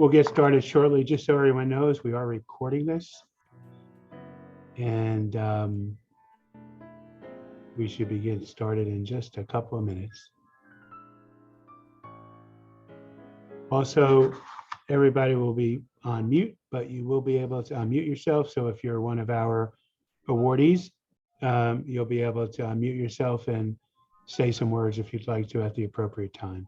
We'll get started shortly. Just so everyone knows, we are recording this. And we should be getting started in just a couple of minutes. Also, everybody will be on mute, but you will be able to unmute yourself. So if you're one of our awardees, you'll be able to unmute yourself and say some words if you'd like to at the appropriate time.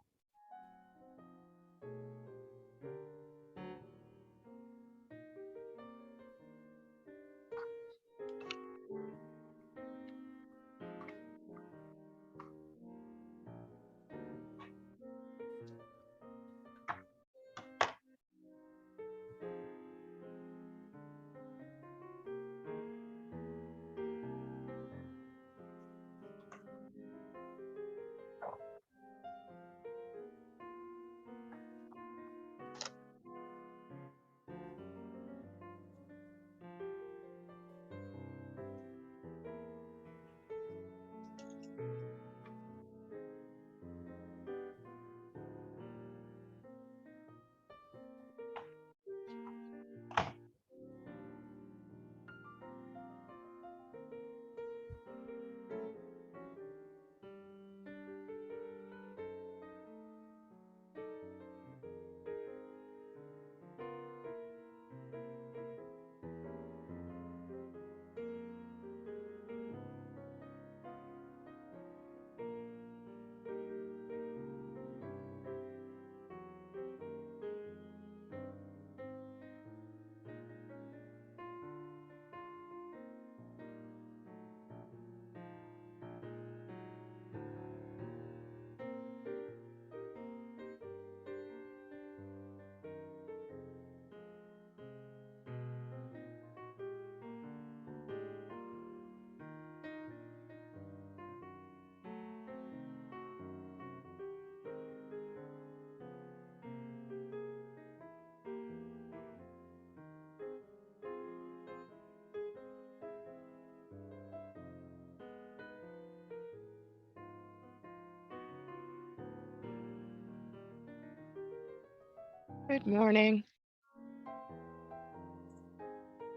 Good morning.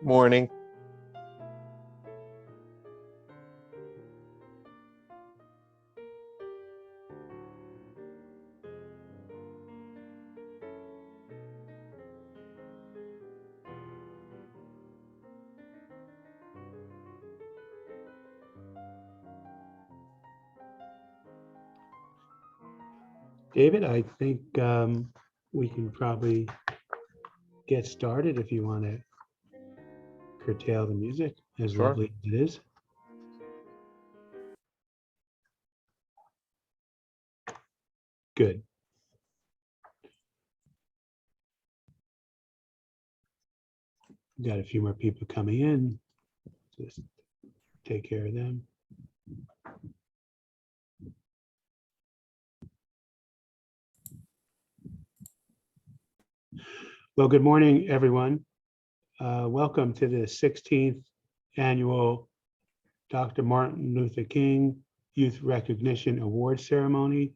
Morning. David, I think we can probably get started if you want to curtail the music, as Sure. lovely as it is. Good. Got a few more people coming in. Just take care of them. Well, good morning, everyone. Welcome to the 16th annual Dr. Martin Luther King Youth Recognition Award Ceremony,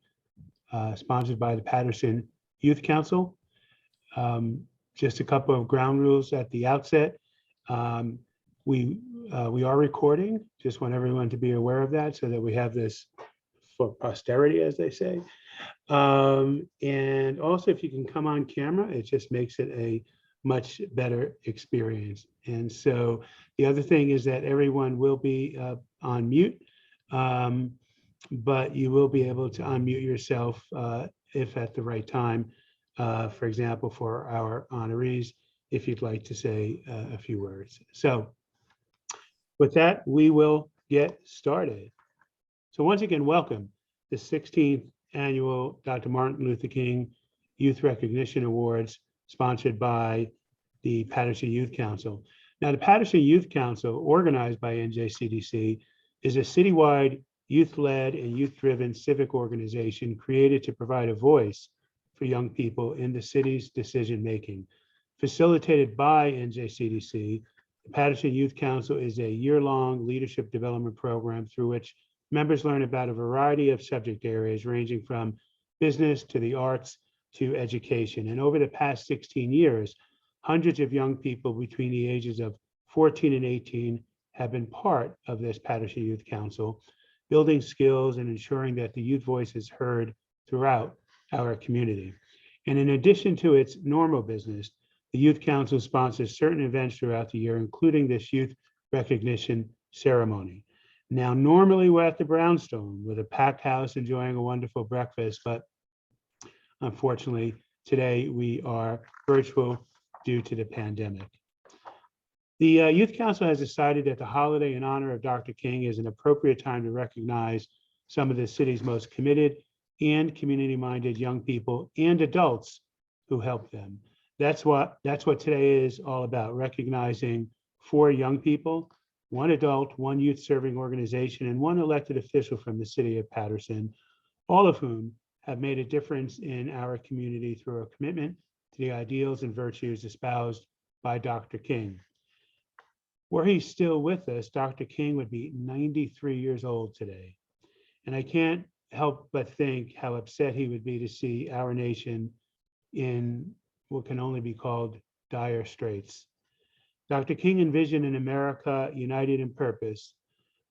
sponsored by the Patterson Youth Council. Just a couple of ground rules at the outset. We are recording. Just want everyone to be aware of that so that we have this for posterity, as they say. And also, if you can come on camera, it just makes it a much better experience. And so the other thing is that everyone will be on mute, but you will be able to unmute yourself if at the right time. For example, for our honorees, if you'd like to say a few words. So with that, we will get started. So once again, welcome the 16th annual Dr. Martin Luther King Youth Recognition Awards, sponsored by the Patterson Youth Council. Now, the Patterson Youth Council, organized by NJCDC, is a citywide youth-led and youth-driven civic organization created to provide a voice for young people in the city's decision-making. Facilitated by NJCDC, the Patterson Youth Council is a year-long leadership development program through which members learn about a variety of subject areas ranging from business to the arts, to education. And over the past 16 years, hundreds of young people between the ages of 14 and 18 have been part of this Patterson Youth Council, building skills and ensuring that the youth voice is heard throughout our community. And in addition to its normal business, the Youth Council sponsors certain events throughout the year, including this youth recognition ceremony. Now, normally we're at the Brownstone with a packed house enjoying a wonderful breakfast, but unfortunately, today we are virtual due to the pandemic. The Youth Council has decided that the holiday in honor of Dr. King is an appropriate time to recognize some of the city's most committed and community-minded young people and adults who help them. That's what today is all about, recognizing 4 young people, 1 adult, 1 youth serving organization, and 1 elected official from the city of Patterson, all of whom have made a difference in our community through a commitment to the ideals and virtues espoused by Dr. King. Were he still with us, Dr. King would be 93 years old today. And I can't help but think how upset he would be to see our nation in what can only be called dire straits. Dr. King envisioned an America united in purpose,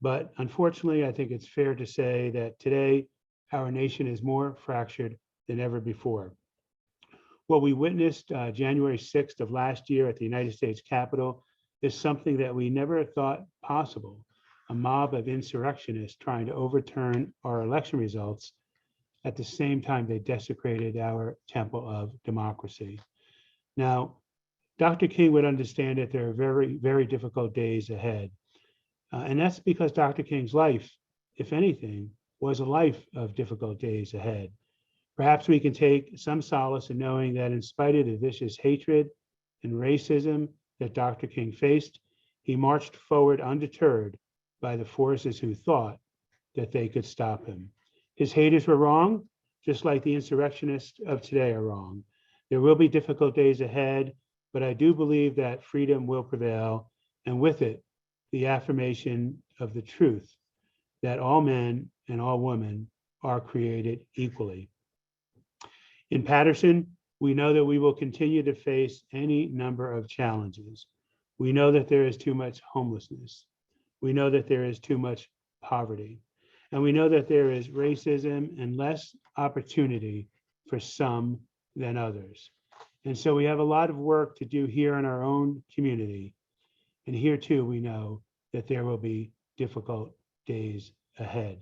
but unfortunately, I think it's fair to say that today, our nation is more fractured than ever before. What we witnessed January 6th of last year at the United States Capitol is something that we never thought possible. A mob of insurrectionists trying to overturn our election results at the same time they desecrated our temple of democracy. Now, Dr. King would understand that there are very, very difficult days ahead. And that's because Dr. King's life, if anything, was a life of difficult days ahead. Perhaps we can take some solace in knowing that in spite of the vicious hatred and racism that Dr. King faced, he marched forward undeterred by the forces who thought that they could stop him. His haters were wrong, just like the insurrectionists of today are wrong. There will be difficult days ahead, but I do believe that freedom will prevail, and with it, the affirmation of the truth that all men and all women are created equally. In Patterson, we know that we will continue to face any number of challenges. We know that there is too much homelessness. We know that there is too much poverty. And we know that there is racism and less opportunity for some than others. And so we have a lot of work to do here in our own community. And here too, we know that there will be difficult days ahead.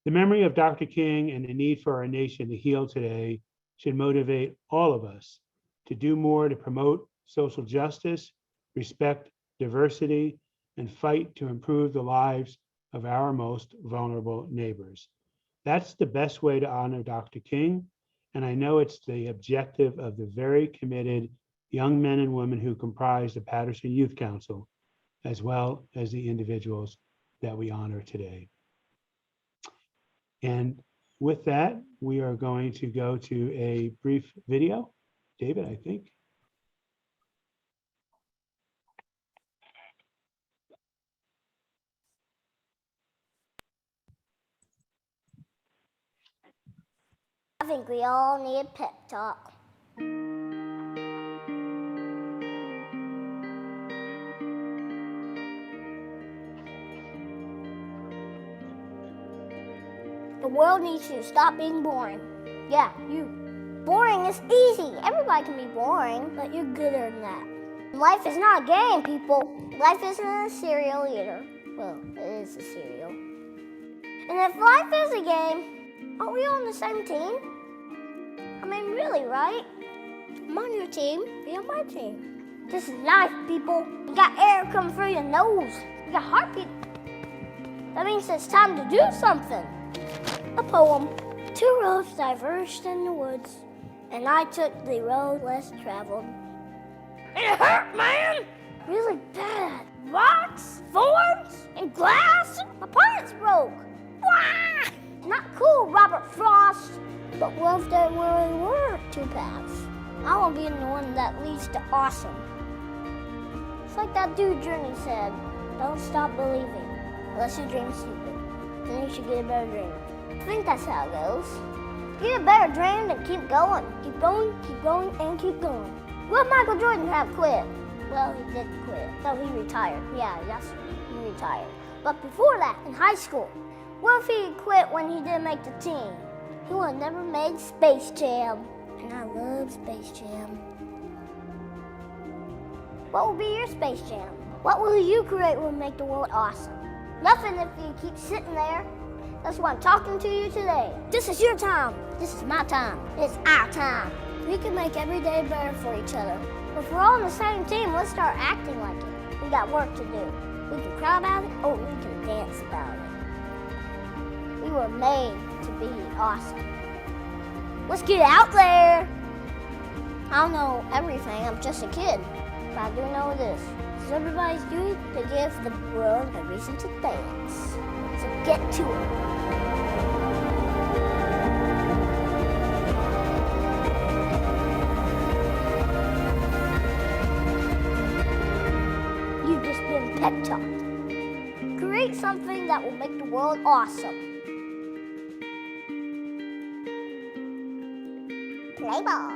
The memory of Dr. King and the need for our nation to heal today should motivate all of us to do more to promote social justice, respect diversity, and fight to improve the lives of our most vulnerable neighbors. That's the best way to honor Dr. King, and I know it's the objective of the very committed young men and women who comprise the Patterson Youth Council, as well as the individuals that we honor today. And with that, we are going to go to a brief video. David, I think. I think we all need a pep talk. The world needs you to stop being boring. Yeah, you. Boring is easy. Everybody can be boring, but you're gooder than that. Life is not a game, people. Life isn't a cereal either. Well, it is a cereal. And if life is a game, aren't we all on the same team? I mean, really, right? I'm on your team, be on my team. This is life, people. You got air coming through your nose. You got heartbeat. That means it's time to do something. A poem. 2 roads diverged in the woods, and I took the road less traveled. It hurt, man! Really bad. Rocks, thorns, and glass. My parts broke. Wah! Not cool, Robert Frost. But what if there really were 2 paths? I want to be the one that leads to awesome. It's like that dude Journey said, don't stop believing unless you dream stupid. Then you should get a better dream. I think that's how it goes. Get a better dream and keep going. Keep going, keep going, and keep going. Will Michael Jordan have quit? Well, he did quit. No, he retired. Yeah, yes, he retired. But before that, in high school, what if he quit when he didn't make the team? He would have never made Space Jam. And I love Space Jam. What will be your Space Jam? What will you create will make the world awesome? Nothing if you keep sitting there. That's why I'm talking to you today. This is your time. This is my time. It's our time. We can make every day better for each other. If we're all on the same team, let's start acting like it. We got work to do. We can cry about it, or we can dance about it. We were made to be awesome. Let's get out there. I don't know everything. I'm just a kid. But I do know this. It's everybody's duty to give the world a reason to dance. So get to it. You've just been pep talked. Create something that will make the world awesome. Play ball.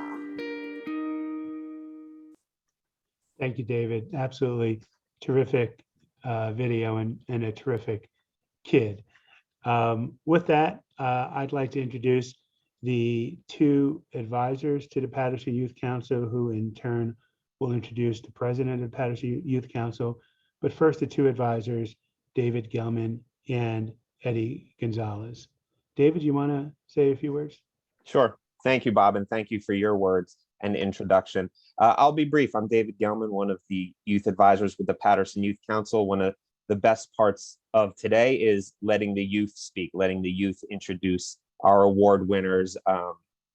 Thank you, David. Absolutely terrific video and a terrific kid. With that, I'd like to introduce the two advisors to the Patterson Youth Council, who in turn will introduce the president of Patterson Youth Council. But first, the two advisors, David Gelman and Eddie Gonzalez. David, you want to say a few words? Sure. Thank you, Bob, and thank you for your words and introduction. I'll be brief. I'm David Gelman, one of the youth advisors with the Patterson Youth Council. One of the best parts of today is letting the youth speak, letting the youth introduce our award winners,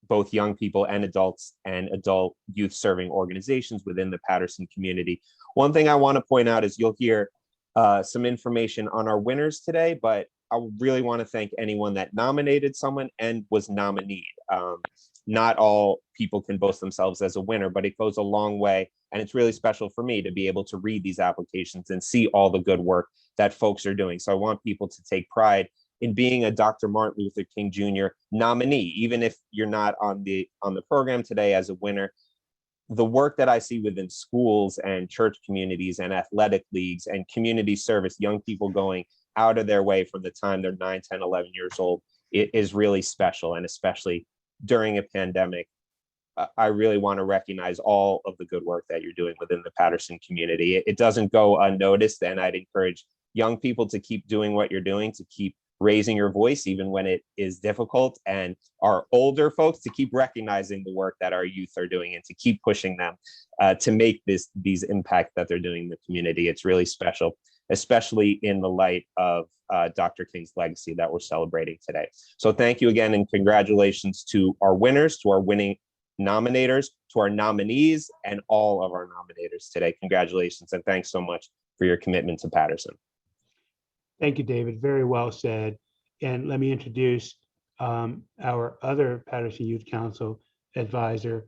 both young people and adult youth serving organizations within the Patterson community. One thing I want to point out is you'll hear some information on our winners today, but I really want to thank anyone that nominated someone and was nominated. Not all people can boast themselves as a winner, but it goes a long way. And it's really special for me to be able to read these applications and see all the good work that folks are doing. So I want people to take pride in being a Dr. Martin Luther King Jr. nominee, even if you're not on the program today as a winner. The work that I see within schools and church communities and athletic leagues and community service, young people going out of their way from the time they're 9, 10, 11 years old, it is really special. And especially during a pandemic, I really want to recognize all of the good work that you're doing within the Patterson community. It doesn't go unnoticed, and I'd encourage young people to keep doing what you're doing, to keep raising your voice even when it is difficult, and our older folks to keep recognizing the work that our youth are doing and to keep pushing them to make these impact that they're doing in the community. It's really special, especially in the light of Dr. King's legacy that we're celebrating today. So thank you again, and congratulations to our winners, to our winning nominators, to our nominees, and all of our nominators today. Congratulations, and thanks so much for your commitment to Patterson. Thank you, David. Very well said. And let me introduce our other Patterson Youth Council advisor,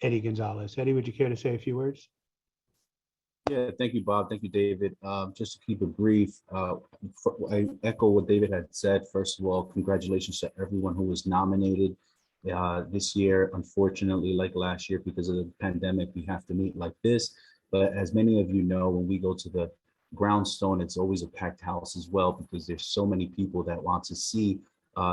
Eddie Gonzalez. Eddie, would you care to say a few words? Yeah, thank you, Bob. Thank you, David. Just to keep it brief, I echo what David had said. First of all, congratulations to everyone who was nominated this year. Unfortunately, like last year, because of the pandemic, we have to meet like this. But as many of you know, when we go to the Brownstone, it's always a packed house as well, because there's so many people that want to see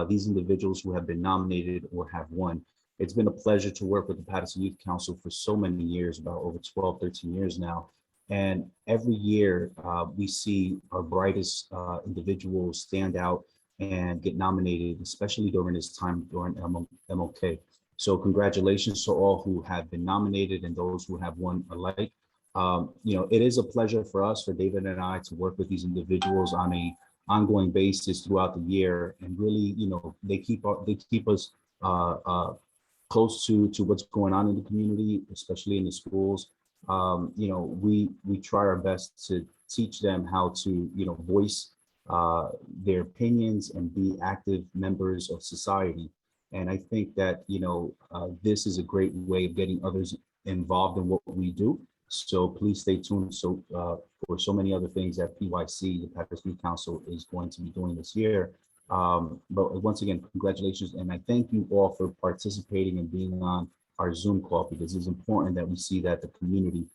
these individuals who have been nominated or have won. It's been a pleasure to work with the Patterson Youth Council for so many years, about over 12, 13 years now. And every year we see our brightest individuals stand out and get nominated, especially during this time during MLK. So congratulations to all who have been nominated and those who have won alike. It is a pleasure for us, for David and I, to work with these individuals on a ongoing basis throughout the year, and really, they keep us close to what's going on in the community, especially in the schools. We try our best to teach them how to, voice their opinions and be active members of society. And I think that, this is a great way of getting others involved in what we do. So please stay tuned for so many other things that PYC, the Patterson Youth Council, is going to be doing this year. But once again, congratulations. And I thank you all for participating and being on our Zoom call, because it's important that we see that the community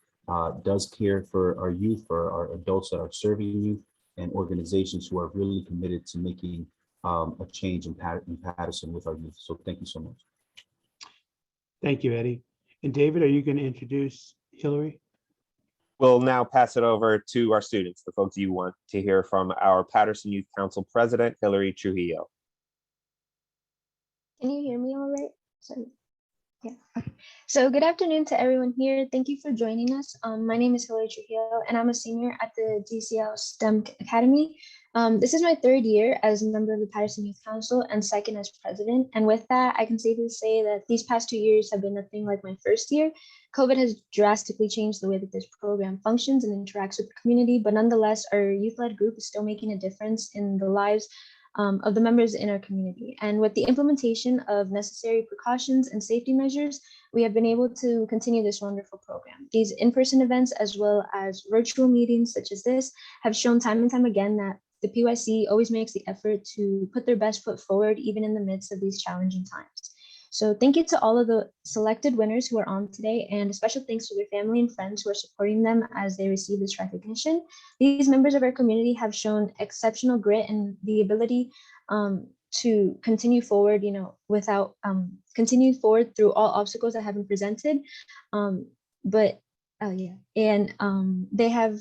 does care for our youth, for our adults that are serving youth, and organizations who are really committed to making a change in Patterson with our youth. So thank you so much. Thank you, Eddie. And David, are you going to introduce Hillary? We'll now pass it over to our students, the folks you want to hear from, our Patterson Youth Council President, Hillary Trujillo. Can you hear me all right? Sorry. Yeah. Okay. So good afternoon to everyone here. Thank you for joining us. My name is Hillary Trujillo, and I'm a senior at the DCL STEM Academy. This is my third year as a member of the Patterson Youth Council and second as president. And with that, I can safely say that these past 2 years have been nothing like my first year. COVID has drastically changed the way that this program functions and interacts with the community, but nonetheless, our youth-led group is still making a difference in the lives of the members in our community. And with the implementation of necessary precautions and safety measures, we have been able to continue this wonderful program. These in-person events, as well as virtual meetings such as this, have shown time and time again that the PYC always makes the effort to put their best foot forward, even in the midst of these challenging times. So thank you to all of the selected winners who are on today, and a special thanks to their family and friends who are supporting them as they receive this recognition. These members of our community have shown exceptional grit and the ability to continue forward, without continue forward through all obstacles that have been presented. They have,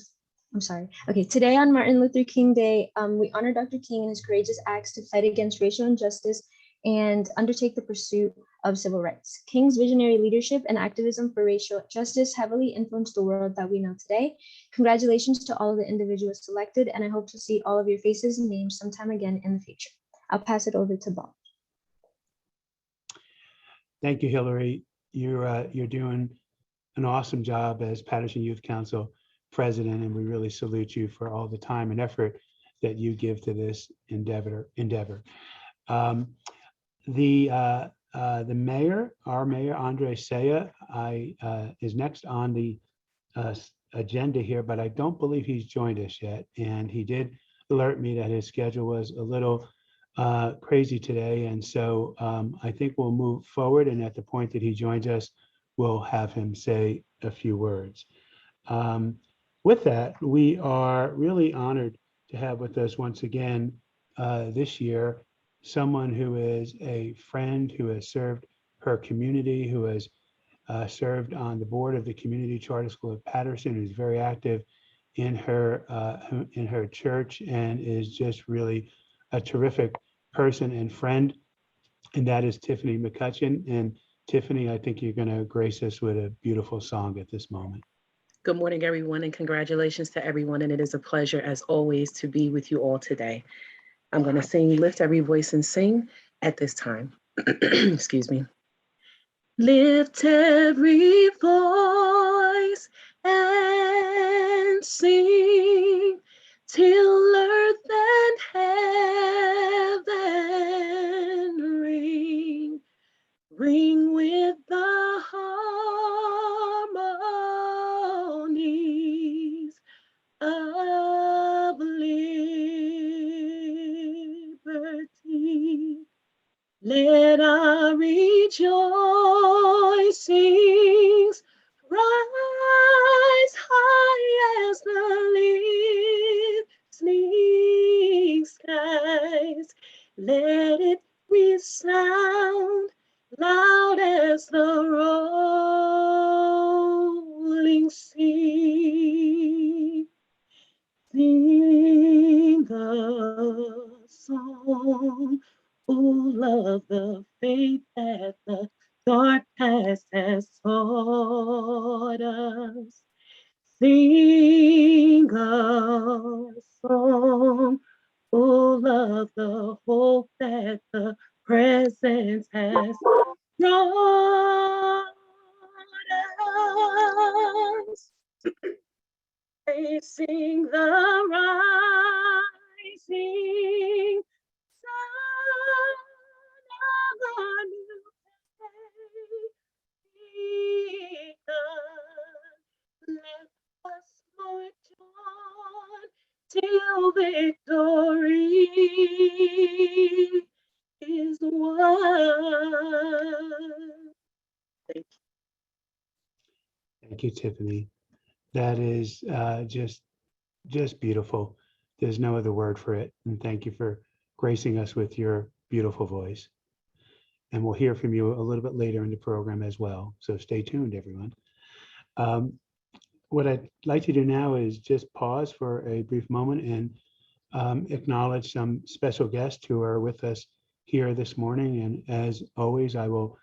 I'm sorry. Okay, today on Martin Luther King Day, we honor Dr. King and his courageous acts to fight against racial injustice and undertake the pursuit of civil rights. King's visionary leadership and activism for racial justice heavily influenced the world that we know today. Congratulations to all of the individuals selected, and I hope to see all of your faces and names sometime again in the future. I'll pass it over to Bob. Thank you, Hillary. You're doing an awesome job as Patterson Youth Council president, and we really salute you for all the time and effort that you give to this endeavor. The mayor, our mayor, Andre Saya, is next on the agenda here, but I don't believe he's joined us yet. And he did alert me that his schedule was a little crazy today. And so I think we'll move forward. And at the point that he joins us, we'll have him say a few words. With that, we are really honored to have with us once again this year someone who is a friend, who has served her community, who has served on the board of the Community Charter School of Patterson, who's very active in her church, and is just really a terrific person and friend. And that is Tiffany McCutcheon. And Tiffany, I think you're going to grace us with a beautiful song at this moment. Good morning, everyone, and congratulations to everyone. And it is a pleasure, as always, to be with you all today. I'm going to sing Lift Every Voice and Sing at this time. Excuse me. Lift every voice and sing till earth and heaven ring. Ring with the harmonies of liberty. Let our rejoicings rise high as the listening skies. Let it resound loud as the rolling sea. Sing the song full of the faith that the dark past has taught us. Sing a song full of the hope that the present has brought us. Facing the rising sun of a new day begun. Let us march on till victory is one. Thank Thank you, Tiffany. That is just beautiful. There's no other word for it. And thank you for gracing us with your beautiful voice. And we'll hear from you a little bit later in the program as well. So stay tuned, everyone. Um, what I'd like to do now is just pause for a brief moment and acknowledge some special guests who are with us here this morning. And as always, I will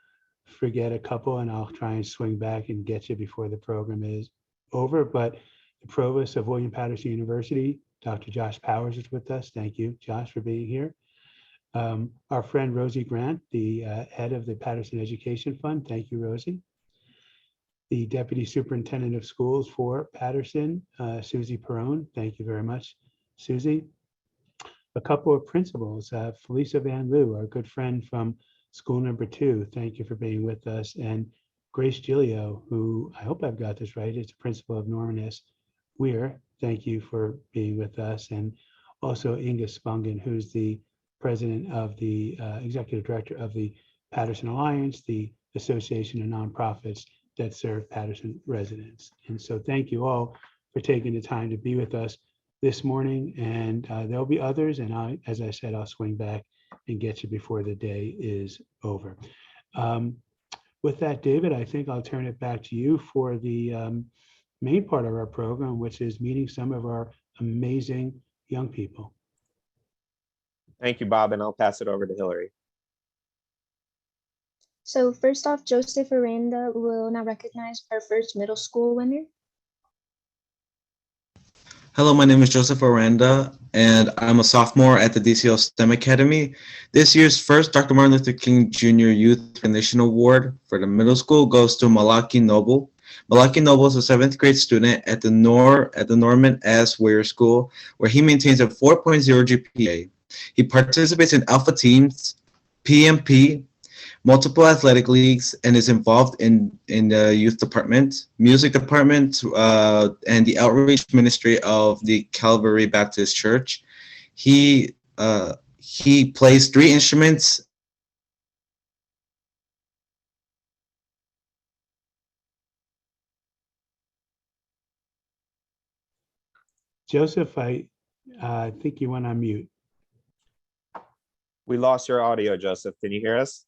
forget a couple and I'll try and swing back and get you before the program is over. But the provost of William Patterson University, Dr. Josh Powers, is with us. Thank you, Josh, for being here. Our friend Rosie Grant, the head of the Patterson Education Fund. Thank you, Rosie. The Deputy Superintendent of Schools for Patterson, Susie Perrone. Thank you very much, Susie. A couple of principals, Felisa Van Loo, our good friend from school number 2. Thank you for being with us. And Grace Gilio, who I hope I've got this right, is the principal of Norman S. Weir. Thank you for being with us. And also Inga Spungen, who's the president of the executive director of the Patterson Alliance, the association of nonprofits that serve Patterson residents. And so thank you all for taking the time to be with us this morning. And there'll be others. And as I said, I'll swing back and get you before the day is over. With that, David, I think I'll turn it back to you for the main part of our program, which is meeting some of our amazing young people. Thank you, Bob, and I'll pass it over to Hillary. So first off, Joseph Aranda will now recognize our first middle school winner. Hello, my name is Joseph Aranda, and I'm a sophomore at the DCL STEM Academy. This year's first Dr. Martin Luther King Jr. Youth Recognition Award for the middle school goes to Malaki Noble. Malaki Noble is a 7th grade student at the Norman S. Weir School, where he maintains a 4.0 GPA. He participates in Alpha Teams, PMP, multiple athletic leagues, and is involved in the youth department, music department, and the outreach ministry of the Calvary Baptist Church. He plays 3 instruments. Joseph, I think you went on mute. We lost your audio, Joseph. Can you hear us?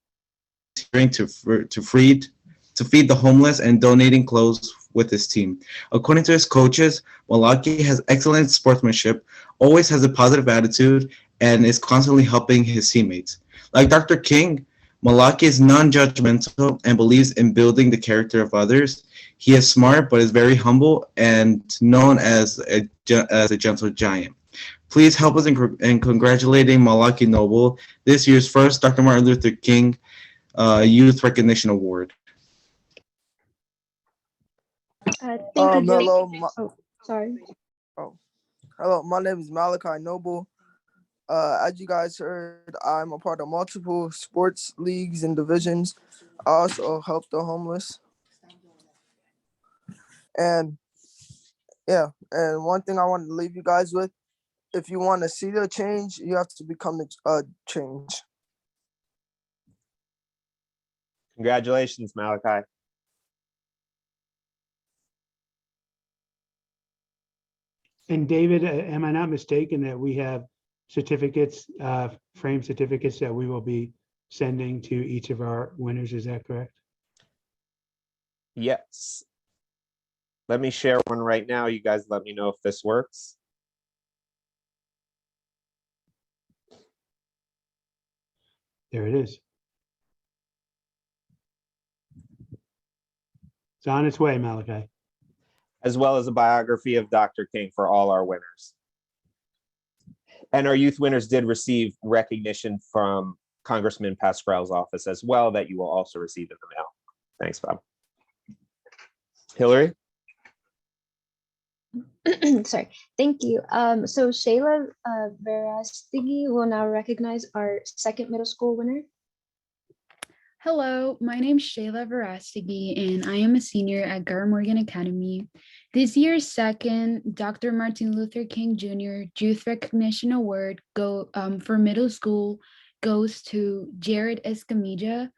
To feed the homeless and donating clothes with his team. According to his coaches, Malaki has excellent sportsmanship, always has a positive attitude, and is constantly helping his teammates. Like Dr. King, Malaki is non-judgmental and believes in building the character of others. He is smart but is very humble and known as a gentle giant. Please help us in congratulating Malaki Noble, this year's first Dr. Martin Luther King Youth Recognition Award. Thank you, hello. Sorry. Hello, my name is Malachi Noble. As you guys heard, I'm a part of multiple sports leagues and divisions. I also help the homeless. And yeah, and one thing I want to leave you guys with, if you want to see the change, you have to become the change. Congratulations, Malachi. And David, am I not mistaken that we have certificates, framed certificates that we will be sending to each of our winners? Is that correct? Yes. Let me share one right now. You guys let me know if this works. There it is. It's on its way, Malachi. As well as a biography of Dr. King for all our winners. And our youth winners did receive recognition from Congressman Pascrell's office as well that you will also receive in the mail. Thanks, Bob. Hillary? Sorry, thank you. So Shayla Verastegui will now recognize our second middle school winner. Hello, my name's Shayla Verastegui, and I am a senior at Gar Morgan Academy. This year's second Dr. Martin Luther King Jr. Youth Recognition Award for middle school goes to Jared Escamilla.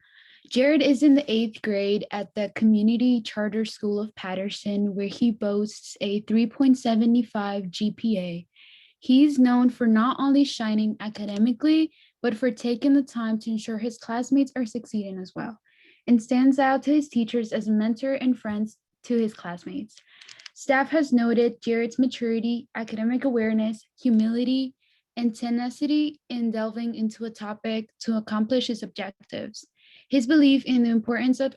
Jared is in the 8th grade at the Community Charter School of Patterson, where he boasts a 3.75 GPA. He's known for not only shining academically, but for taking the time to ensure his classmates are succeeding as well, and stands out to his teachers as a mentor and friends to his classmates. Staff has noted Jared's maturity, academic awareness, humility, and tenacity in delving into a topic to accomplish his objectives. His belief in the importance of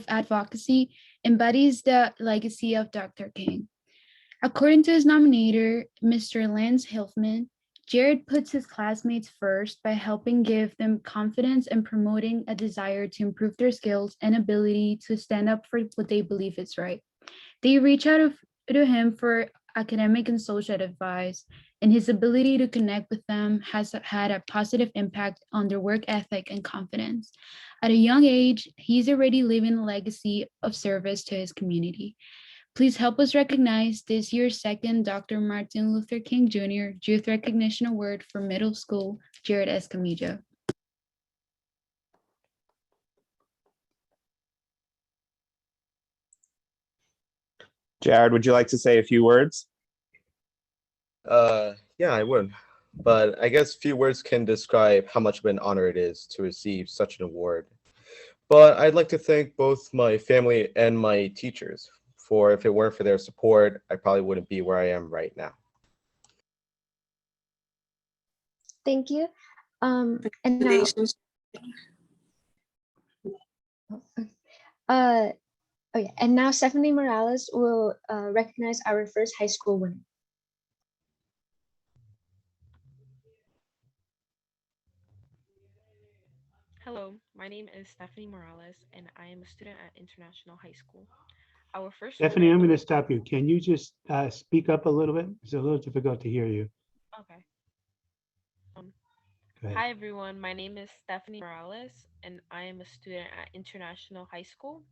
advocacy embodies the legacy of Dr. King. According to his nominator, Mr. Lance Hilfman, Jared puts his classmates first by helping give them confidence and promoting a desire to improve their skills and ability to stand up for what they believe is right. They reach out to him for academic and social advice, and his ability to connect with them has had a positive impact on their work ethic and confidence. At a young age, he's already leaving a legacy of service to his community. Please help us recognize this year's second Dr. Martin Luther King Jr. Youth Recognition Award for middle school, Jared Escamilla. Jared, would you like to say a few words? Yeah, I would. But I guess few words can describe how much of an honor it is to receive such an award. But I'd like to thank both my family and my teachers, for if it weren't for their support, I probably wouldn't be where I am right now. Thank you. And now, Congratulations. oh yeah, and now Stephanie Morales will recognize our first high school winner. Hello, my name is Stephanie Morales, and I am a student at International High School. Our first Stephanie, winner I'm of going to stop you. Can you just speak up a little bit? It's a little difficult to hear you. okay. Go ahead. Hi everyone, my name is Stephanie Morales, and I am a student at International High School.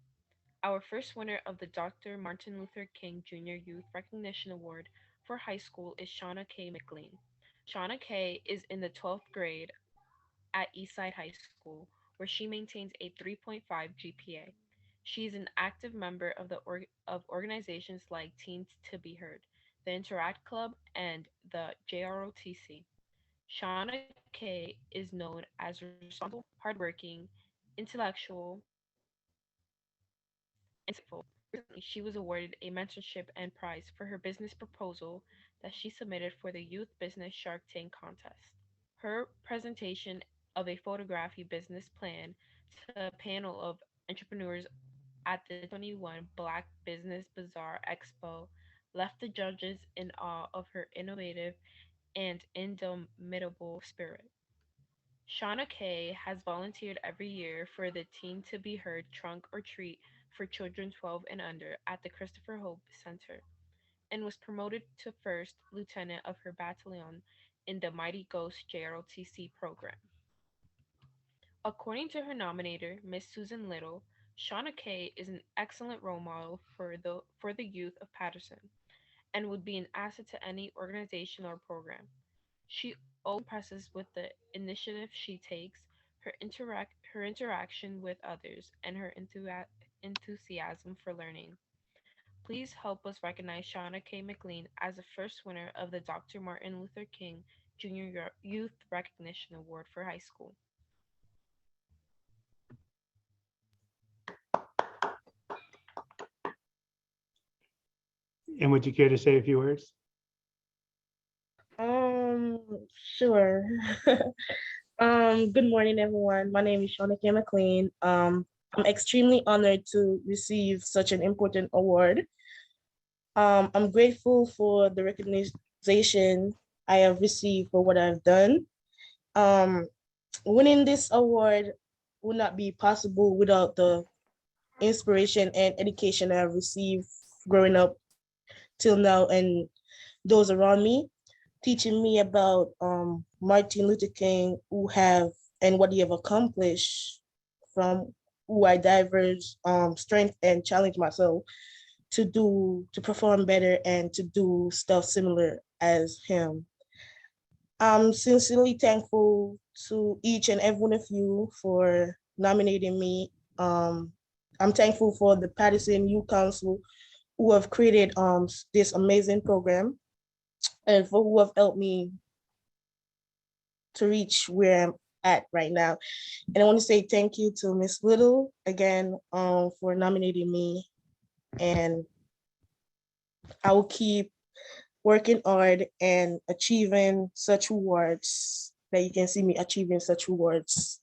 Our first winner of the Dr. Martin Luther King Jr. Youth Recognition Award for high school is Shauna K. McLean. Shauna K. is in the 12th grade at Eastside High School, where she maintains a 3.5 GPA. She is an active member of of organizations like Teens to Be Heard, the Interact Club, and the JROTC. Shauna K is known as responsible, hardworking, intellectual, and insightful. Recently, she was awarded a mentorship and prize for her business proposal that she submitted for the Youth Business Shark Tank contest. Her presentation of a photography business plan to a panel of entrepreneurs at the 2021 Black Business Bazaar Expo left the judges in awe of her innovative and indomitable spirit. Shauna Kay has volunteered every year for the Teen to Be Heard Trunk or Treat for children 12 and under at the Christopher Hope Center and was promoted to first lieutenant of her battalion in the Mighty Ghost JROTC program. According to her nominator, Miss Susan Little, Shauna Kay is an excellent role model for the youth of Patterson and would be an asset to any organization or program. She always impresses with the initiative she takes, her interaction with others, and her enthusiasm for learning. Please help us recognize Shauna K. McLean as the first winner of the Dr. Martin Luther King Jr. Youth Recognition Award for high school. And would you care to say a few words? Um, sure. Good morning, everyone. My name is Shauna K. McLean. I'm extremely honored to receive such an important award. I'm grateful for the recognition I have received for what I've done. Um, Winning this award would not be possible without the inspiration and education I've received growing up till now and those around me, teaching me about Martin Luther King, who have and what he have accomplished from who I diverge strength and challenge myself to perform better and to do stuff similar as him. I'm sincerely thankful to each and every one of you for nominating me. I'm thankful for the Patterson Youth Council who have created this amazing program and for who have helped me to reach where I'm at right now. And I want to say thank you to Miss Little again for nominating me. And I will keep working hard and achieving such rewards that you can see me achieving such rewards,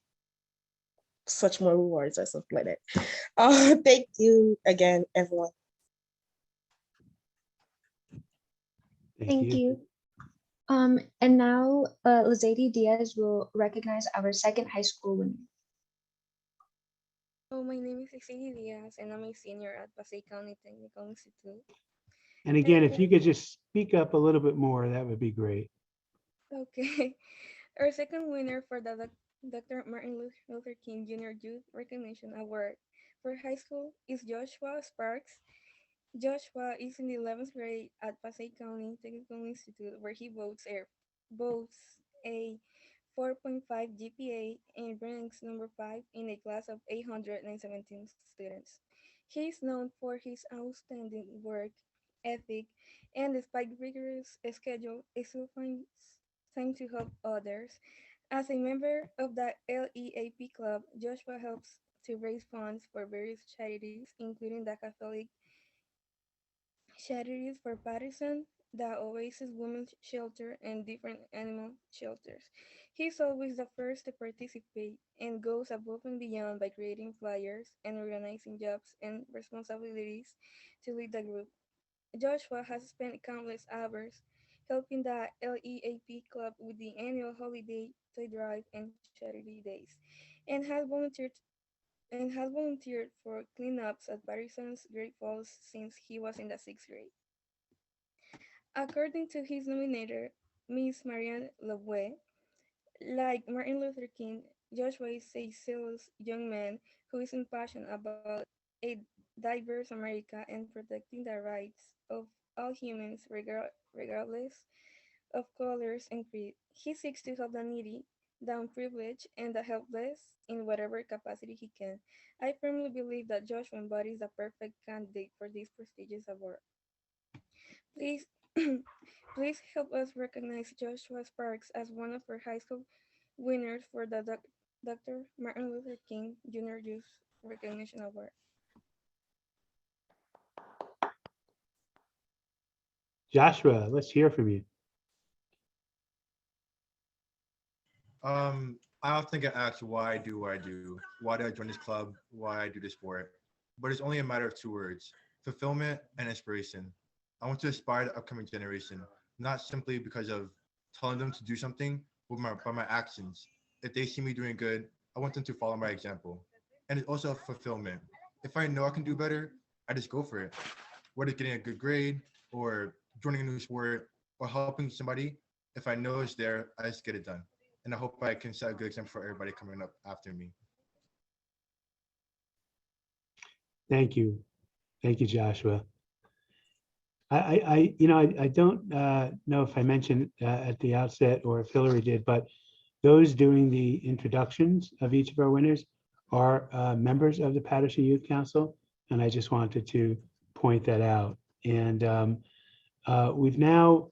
such more rewards or something like that. Thank you again, everyone. Thank you. And now Lizady Diaz will recognize our second high school winner. Oh, my name is Lizzy Diaz, and I'm a senior at Pasay County Technical Institute. And again, if you could just speak up a little bit more, that would be great. Okay. Our second winner for the Dr. Martin Luther King Jr. Youth Recognition Award for high school is Joshua Sparks. Joshua is in the 11th grade at Pasay County Technical Institute, where he boasts a 4.5 GPA and ranks number 5 in a class of 817 students. He is known for his outstanding work ethic, and despite rigorous schedule, still finds time to help others. As a member of the LEAP club, Joshua helps to raise funds for various charities, including the Catholic Charities for Patterson, the Oasis Women's Shelter, and different animal shelters. He's always the first to participate and goes above and beyond by creating flyers and organizing jobs and responsibilities to lead the group. Joshua has spent countless hours helping the LEAP club with the annual holiday toy drive and charity days, and has volunteered for cleanups at Patterson's Great Falls since he was in the sixth grade. According to his nominator, Miss Marianne Lavoie, like Martin Luther King, Joshua is a zealous young man who is impassioned about a diverse America and protecting the rights of all humans, regardless of colors and creed. He seeks to help the needy, the unprivileged, and the helpless in whatever capacity he can. I firmly believe that Joshua embodies the perfect candidate for this prestigious award. Please, please help us recognize Joshua Sparks as one of our high school winners for the Dr. Martin Luther King Jr. Youth Recognition Award. Joshua, let's hear from you. I often get asked why I do what I do, why did I join this club, why I do this sport. But it's only a matter of two words: fulfillment and inspiration. I want to inspire the upcoming generation, not simply because of telling them to do something, but by my actions. If they see me doing good, I want them to follow my example. And it's also a fulfillment. If I know I can do better, I just go for it. Whether it's getting a good grade or joining a new sport or helping somebody, if I know it's there, I just get it done. And I hope I can set a good example for everybody coming up after me. Thank you. Thank you, Joshua. I don't know if I mentioned at the outset or if Hillary did, but those doing the introductions of each of our winners are members of the Patterson Youth Council. And I just wanted to point that out. And we've now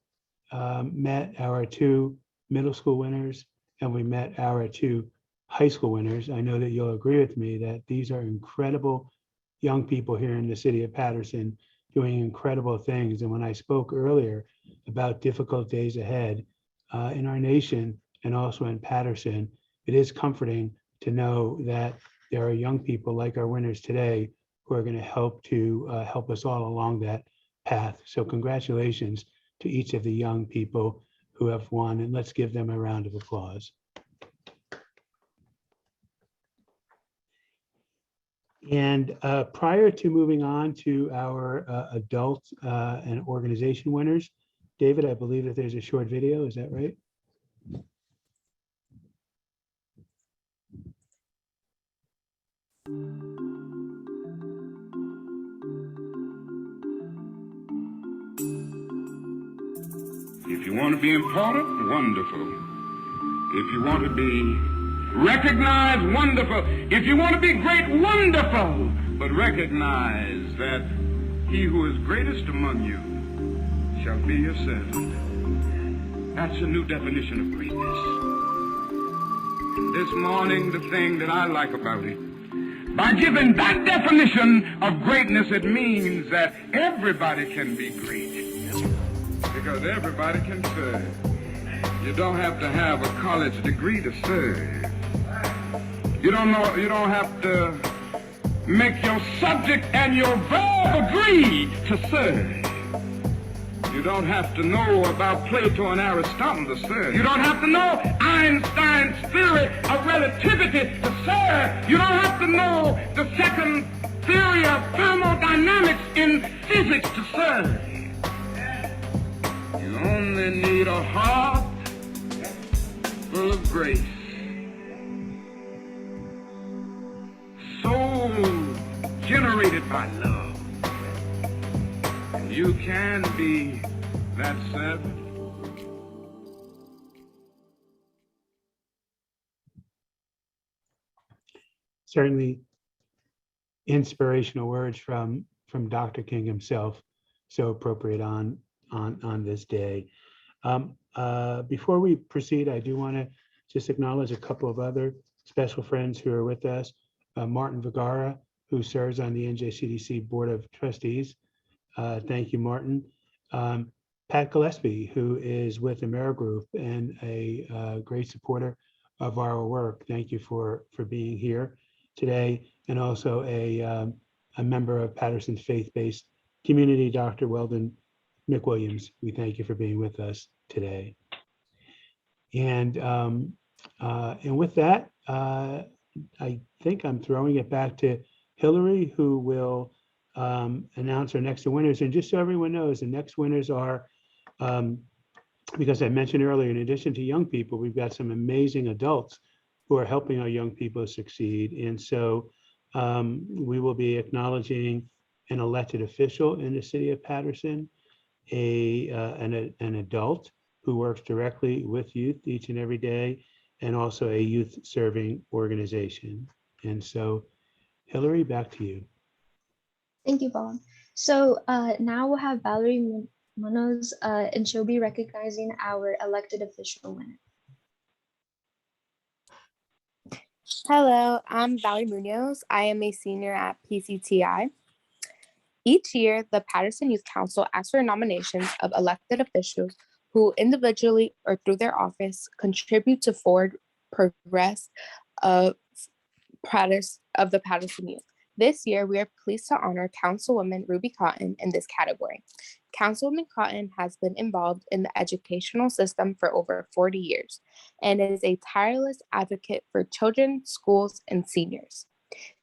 met our two middle school winners, and we met our two high school winners. I know that you'll agree with me that these are incredible young people here in the city of Patterson doing incredible things. And when I spoke earlier about difficult days ahead in our nation and also in Patterson, it is comforting to know that there are young people like our winners today who are going to help us all along that path. So congratulations to each of the young people who have won, and let's give them a round of applause. And prior to moving on to our adult and organization winners, David, I believe that there's a short video, is that right? If you want to be important, wonderful. If you want to be recognized, wonderful. If you want to be great, wonderful. But recognize that he who is greatest among you shall be your servant. That's a new definition of greatness. This morning, the thing that I like about it, by giving that definition of greatness, it means that everybody can be great. Because everybody can serve. You don't have to have a college degree to serve. You don't have to make your subject and your verb agree to serve. You don't have to know about Plato and Aristotle to serve. You don't have to know Einstein's theory of relativity to serve. You don't have to know the second theory of thermodynamics in physics to serve. You only need a heart full of grace. Soul generated by love. And you can be that servant. Certainly inspirational words from Dr. King himself, so appropriate on this day. Before we proceed, I do want to just acknowledge a couple of other special friends who are with us. Martin Vergara, who serves on the NJCDC Board of Trustees. Thank you, Martin. Pat Gillespie, who is with AmeriGroup and a great supporter of our work. Thank you for being here today, and also a member of Patterson's faith-based community, Dr. Weldon McWilliams. We thank you for being with us today. And with that, I think I'm throwing it back to Hillary, who will announce our next winners. And just so everyone knows, the next winners are, because I mentioned earlier, in addition to young people, we've got some amazing adults who are helping our young people succeed. And so we will be acknowledging an elected official in the city of Patterson, an adult who works directly with youth each and every day, and also a youth serving organization. And so, Hillary, back to you. Thank you, Bob. So now we'll have Valerie Munoz, and she'll be recognizing our elected official winner. Hello, I'm Valerie Munoz. I am a senior at PCTI. Each year, the Patterson Youth Council asks for nominations of elected officials who individually or through their office contribute to forward progress of the Patterson Youth. This year, we are pleased to honor Councilwoman Ruby Cotton in this category. Councilwoman Cotton has been involved in the educational system for over 40 years and is a tireless advocate for children, schools, and seniors.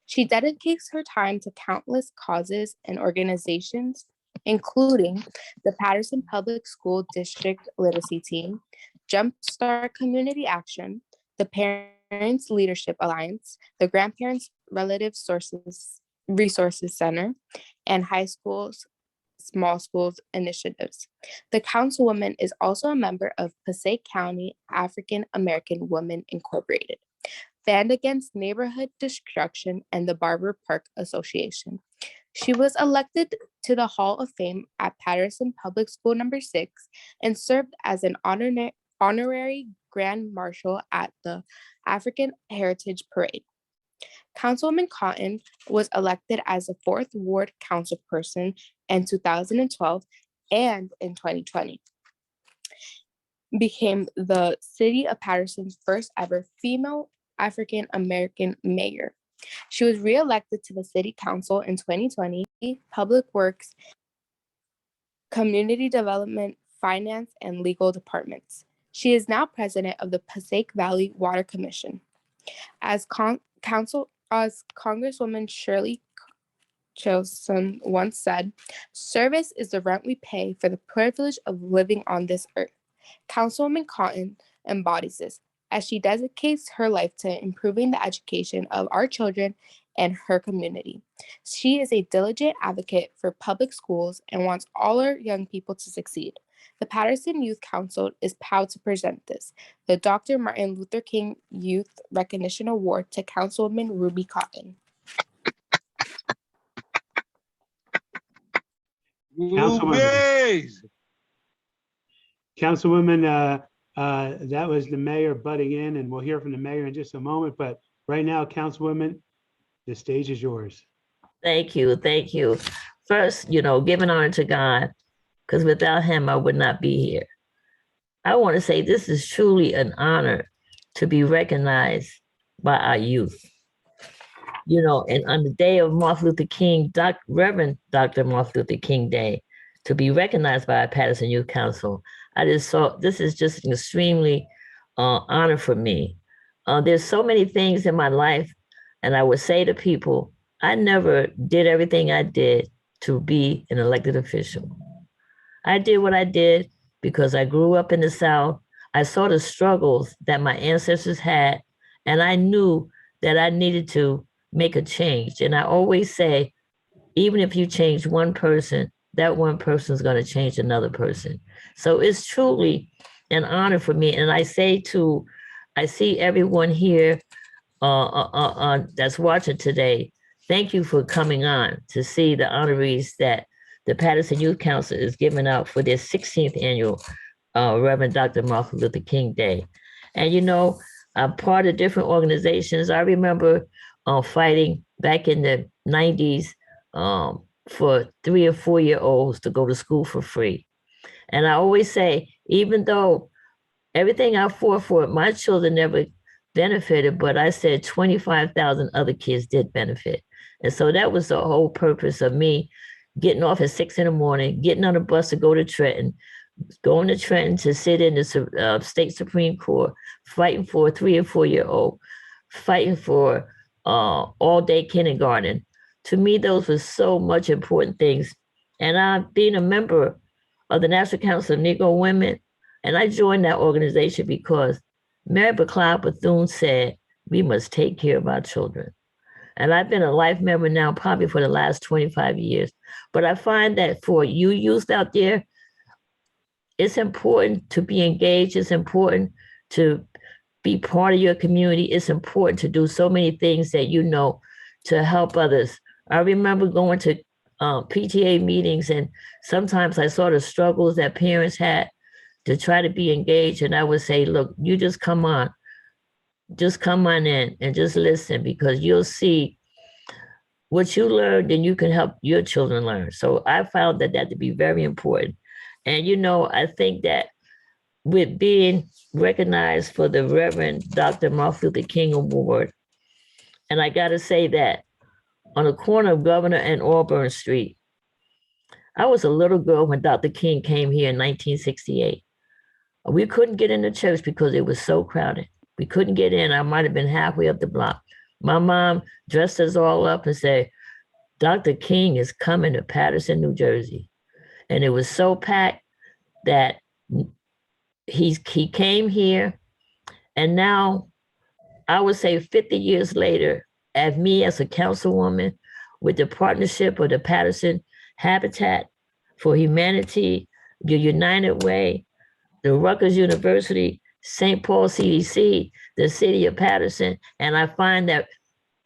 She dedicates her time to countless causes and organizations, including the Patterson Public School District Literacy Team, Jumpstart Community Action, the Parents Leadership Alliance, the Grandparents Relative Resources Center, and high schools, small schools initiatives. The councilwoman is also a member of Passaic County African American Women Incorporated, Band Against Neighborhood Destruction, and the Barber Park Association. She was elected to the Hall of Fame at Patterson Public School No. 6 and served as an honorary Grand Marshal at the African Heritage Parade. Councilwoman Cotton was elected as a 4th Ward councilperson in 2012 and in 2020 became the City of Patterson's first ever female African American mayor. She was reelected to the City Council in 2020, Public Works, Community Development, Finance, and Legal Departments. She is now president of the Passaic Valley Water Commission. As Congresswoman Shirley Chisholm once said, "Service is the rent we pay for the privilege of living on this earth." Councilwoman Cotton embodies this as she dedicates her life to improving the education of our children and her community. She is a diligent advocate for public schools and wants all our young people to succeed. The Patterson Youth Council is proud to present this, the Dr. Martin Luther King Youth Recognition Award to Councilwoman Ruby Cotton. Councilwoman. Councilwoman, that was the mayor butting in, and we'll hear from the mayor in just a moment. But right now, Councilwoman, the stage is yours. Thank you. Thank you. First, giving honor to God, because without him, I would not be here. I want to say this is truly an honor to be recognized by our youth. And on the day of Martin Luther King, Reverend Dr. Martin Luther King Day, to be recognized by our Patterson Youth Council, I just saw this is just an extremely honor for me. There's so many things in my life, and I would say to people, I never did everything I did to be an elected official. I did what I did because I grew up in the South. I saw the struggles that my ancestors had, and I knew that I needed to make a change. And I always say, even if you change one person, that one person is going to change another person. So it's truly an honor for me. And I see everyone here that's watching today, thank you for coming on to see the honorees that the Patterson Youth Council is giving out for their 16th annual Reverend Dr. Martin Luther King Day. And I'm part of different organizations. I remember fighting back in the 90s for 3 or 4 year olds to go to school for free. And I always say, even though everything I fought for, my children never benefited, but I said 25,000 other kids did benefit. And so that was the whole purpose of me getting off at 6 a.m, getting on a bus to go to Trenton, going to Trenton to sit in the state Supreme Court, fighting for a 3 or 4 year old, fighting for all-day kindergarten. To me, those were so much important things. And being a member of the National Council of Negro Women, and I joined that organization because Mary McLeod Bethune said, we must take care of our children. And I've been a life member now probably for the last 25 years. But I find that for you youth out there, it's important to be engaged. It's important to be part of your community. It's important to do so many things that to help others. I remember going to PTA meetings, and sometimes I saw the struggles that parents had to try to be engaged. And I would say, look, you just come on in and just listen, because you'll see what you learned and you can help your children learn. So I found that to be very important. And, I think that with being recognized for the Reverend Dr. Martin Luther King Award, and I got to say that on the corner of Governor and Auburn Street, I was a little girl when Dr. King came here in 1968. We couldn't get into church because it was so crowded. We couldn't get in. I might have been halfway up the block. My mom dressed us all up and said, Dr. King is coming to Patterson, New Jersey. And it was so packed that he came here. And now I would say 50 years later, as a councilwoman with the partnership of the Patterson Habitat for Humanity, the United Way, the Rutgers University, St. Paul CDC, the city of Patterson. And I find that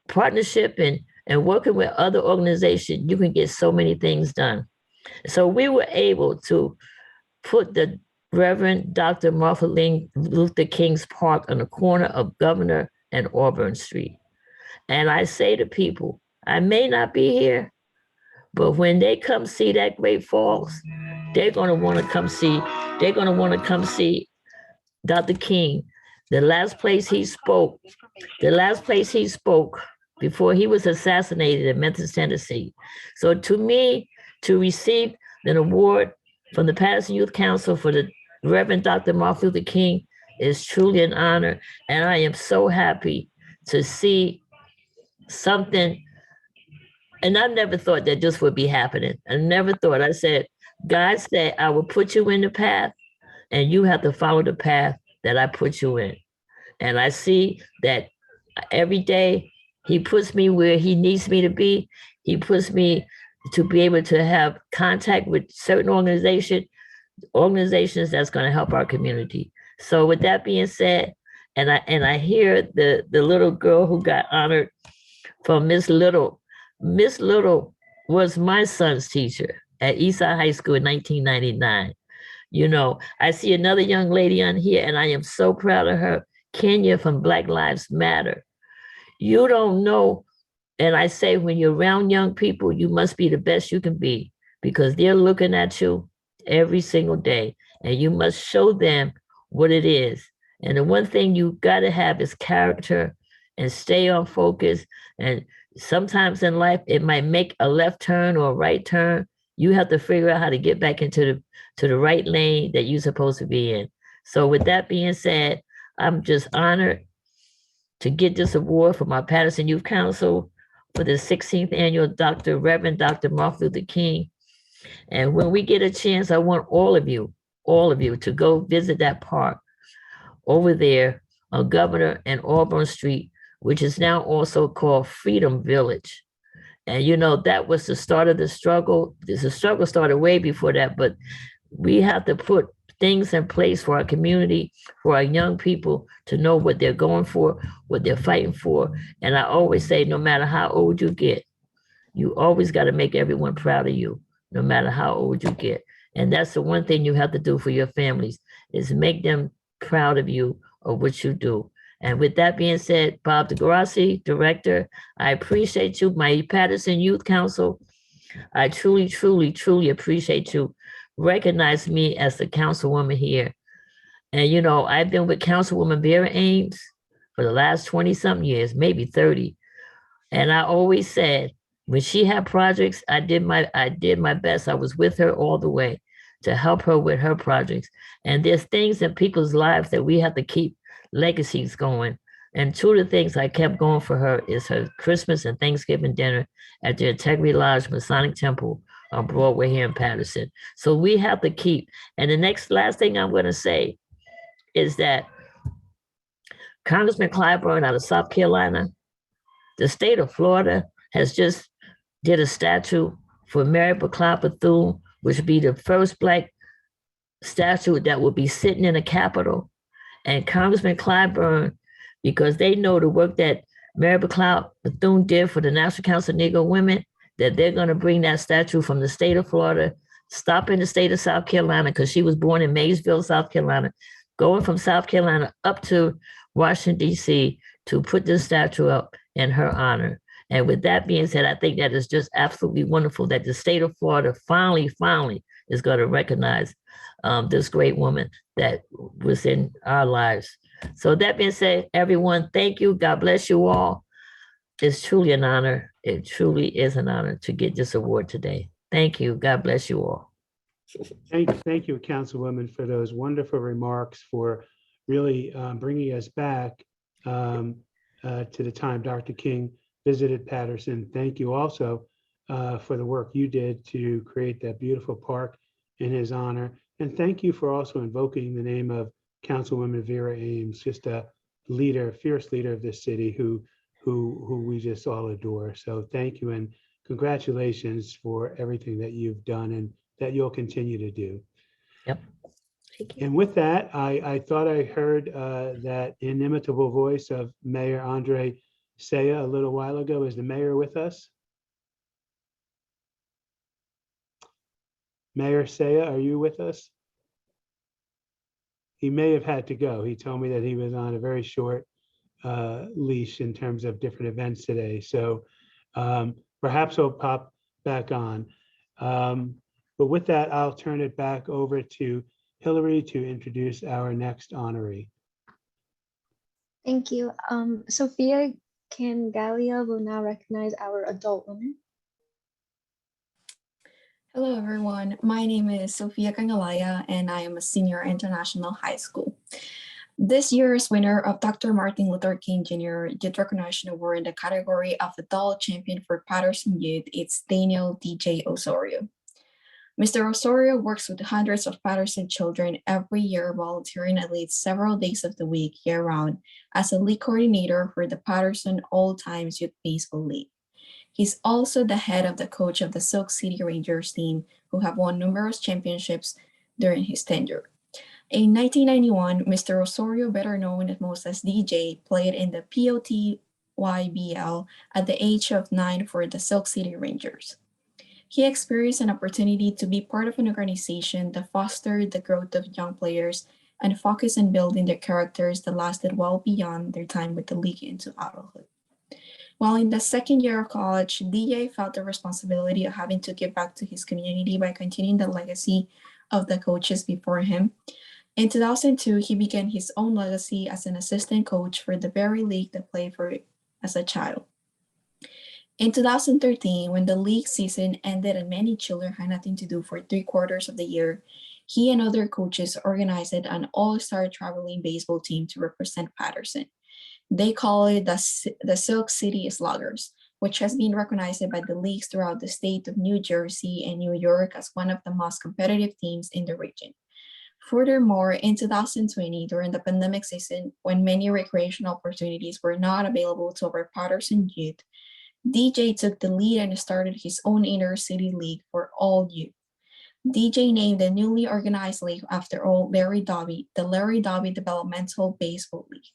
partnership and working with other organizations, you can get so many things done. So we were able to put the Reverend Dr. Martin Luther King's Park on the corner of Governor and Auburn Street. And I say to people, I may not be here, but when they come see that Great Falls, they're going to want to come see Dr. King. The last place he spoke before he was assassinated in Memphis, Tennessee. So to me, to receive an award from the Patterson Youth Council for the Reverend Dr. Martin Luther King is truly an honor. And I am so happy to see something. And I never thought that this would be happening. I never thought. I said, God said, I will put you in the path and you have to follow the path that I put you in. And I see that every day He puts me where he needs me to be. He puts me to be able to have contact with certain organizations that's going to help our community. So with that being said, and I hear the little girl who got honored from Miss Little. Miss Little was my son's teacher at Eastside High School in 1999. You know, I see another young lady on here, and I am so proud of her, Kenya from Black Lives Matter. You don't know, and I say when you're around young people, you must be the best you can be because they're looking at you every single day, and you must show them what it is. And the one thing you got to have is character and stay on focus. And sometimes in life, it might make a left turn or a right turn. You have to figure out how to get back into the right lane that you're supposed to be in. So with that being said, I'm just honored to get this award from our Patterson Youth Council for the 16th annual Reverend Dr. Martin Luther King. And when we get a chance, I want all of you to go visit that park over there on Governor and Auburn Street, which is now also called Freedom Village. And you know, that was the start of the struggle. The struggle started way before that, but we have to put things in place for our community, for our young people to know what they're going for, what they're fighting for. And I always say, no matter how old you get, you always got to make everyone proud of you, no matter how old you get. And that's the one thing you have to do for your families is make them proud of you or what you do. And with that being said, Bob DeGrassi, Director, I appreciate you, my Patterson Youth Council. I truly, truly, truly appreciate you. Recognize me as the councilwoman here. And you know, I've been with Councilwoman Vera Ames for the last 20-something years, maybe 30. And I always said, when she had projects, I did my best. I was with her all the way to help her with her projects. And there's things in people's lives that we have to keep legacies going. And two of the things I kept going for her is her Christmas and Thanksgiving dinner at the Integrity Lodge Masonic Temple on Broadway here in Patterson. So we have to keep. And the last thing I'm going to say is that Congressman Clyburn out of South Carolina, the state of Florida has just did a statue for Mary McLeod Bethune, which would be the first Black statue that would be sitting in the Capitol. And Congressman Clyburn, because they know the work that Mary McLeod Bethune did for the National Council of Negro Women, that they're going to bring that statue from the state of Florida, stop in the state of South Carolina, because she was born in Maysville, South Carolina, going from South Carolina up to Washington, D.C. to put this statue up in her honor. And with that being said, I think that is just absolutely wonderful that the state of Florida finally is going to recognize this great woman that was in our lives. So that being said, everyone, thank you. God bless you all. It's truly an honor. It truly is an honor to get this award today. Thank you. God bless you all. Thank you, Councilwoman, for those wonderful remarks, for really bringing us back to the time Dr. King visited Patterson. Thank you also for the work you did to create that beautiful park in his honor. And thank you for also invoking the name of Councilwoman Vera Ames, just a leader, fierce leader of this city who we just all adore. So thank you and congratulations for everything that you've done and that you'll continue to do. Yep. And with that, I thought I heard that inimitable voice of Mayor Andre Saya a little while ago. Is the mayor with us? Mayor Saya, are you with us? He may have had to go. He told me that he was on a very short leash in terms of different events today. So perhaps he'll pop back on. But with that, I'll turn it back over to Hillary to introduce our next honoree. Thank you. Sophia Cangalia will now recognize our adult winner. Hello, everyone. My name is Sophia Cangalaya, and I am a senior at International High School. This year's winner of Dr. Martin Luther King Jr. Youth Recognition Award in the category of Adult Champion for Patterson Youth is Daniel DJ Osorio. Mr. Osorio works with hundreds of Patterson children every year, volunteering at least several days of the week year-round as a league coordinator for the Patterson All Times Youth Baseball League. He's also the head of the coach of the Silk City Rangers team, who have won numerous championships during his tenure. In 1991, Mr. Osorio, better known most as DJ, played in the POTYBL at the age of 9 for the Silk City Rangers. He experienced an opportunity to be part of an organization that fostered the growth of young players and focused on building their characters that lasted well beyond their time with the league into adulthood. While in the second year of college, DJ felt the responsibility of having to give back to his community by continuing the legacy of the coaches before him. In 2002, he began his own legacy as an assistant coach for the very league that played for as a child. In 2013, when the league season ended and many children had nothing to do for 3/4 of the year, he and other coaches organized an all-star traveling baseball team to represent Patterson. They call it the Silk City Sluggers, which has been recognized by the leagues throughout the state of New Jersey and New York as one of the most competitive teams in the region. Furthermore, in 2020, during the pandemic season, when many recreational opportunities were not available to our Patterson youth, DJ took the lead and started his own inner city league for all youth. DJ named the newly organized league after old Larry Doby, the Larry Doby Developmental Baseball League,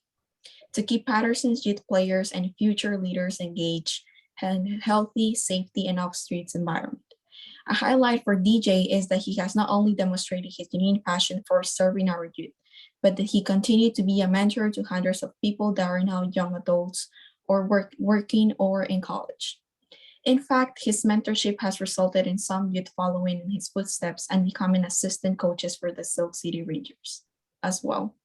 to keep Patterson's youth players and future leaders engaged in healthy, safety, and off-streets environment. A highlight for DJ is that he has not only demonstrated his genuine passion for serving our youth, but that he continued to be a mentor to hundreds of people that are now young adults or working or in college. In fact, his mentorship has resulted in some youth following in his footsteps and becoming assistant coaches for the Silk City Rangers as well.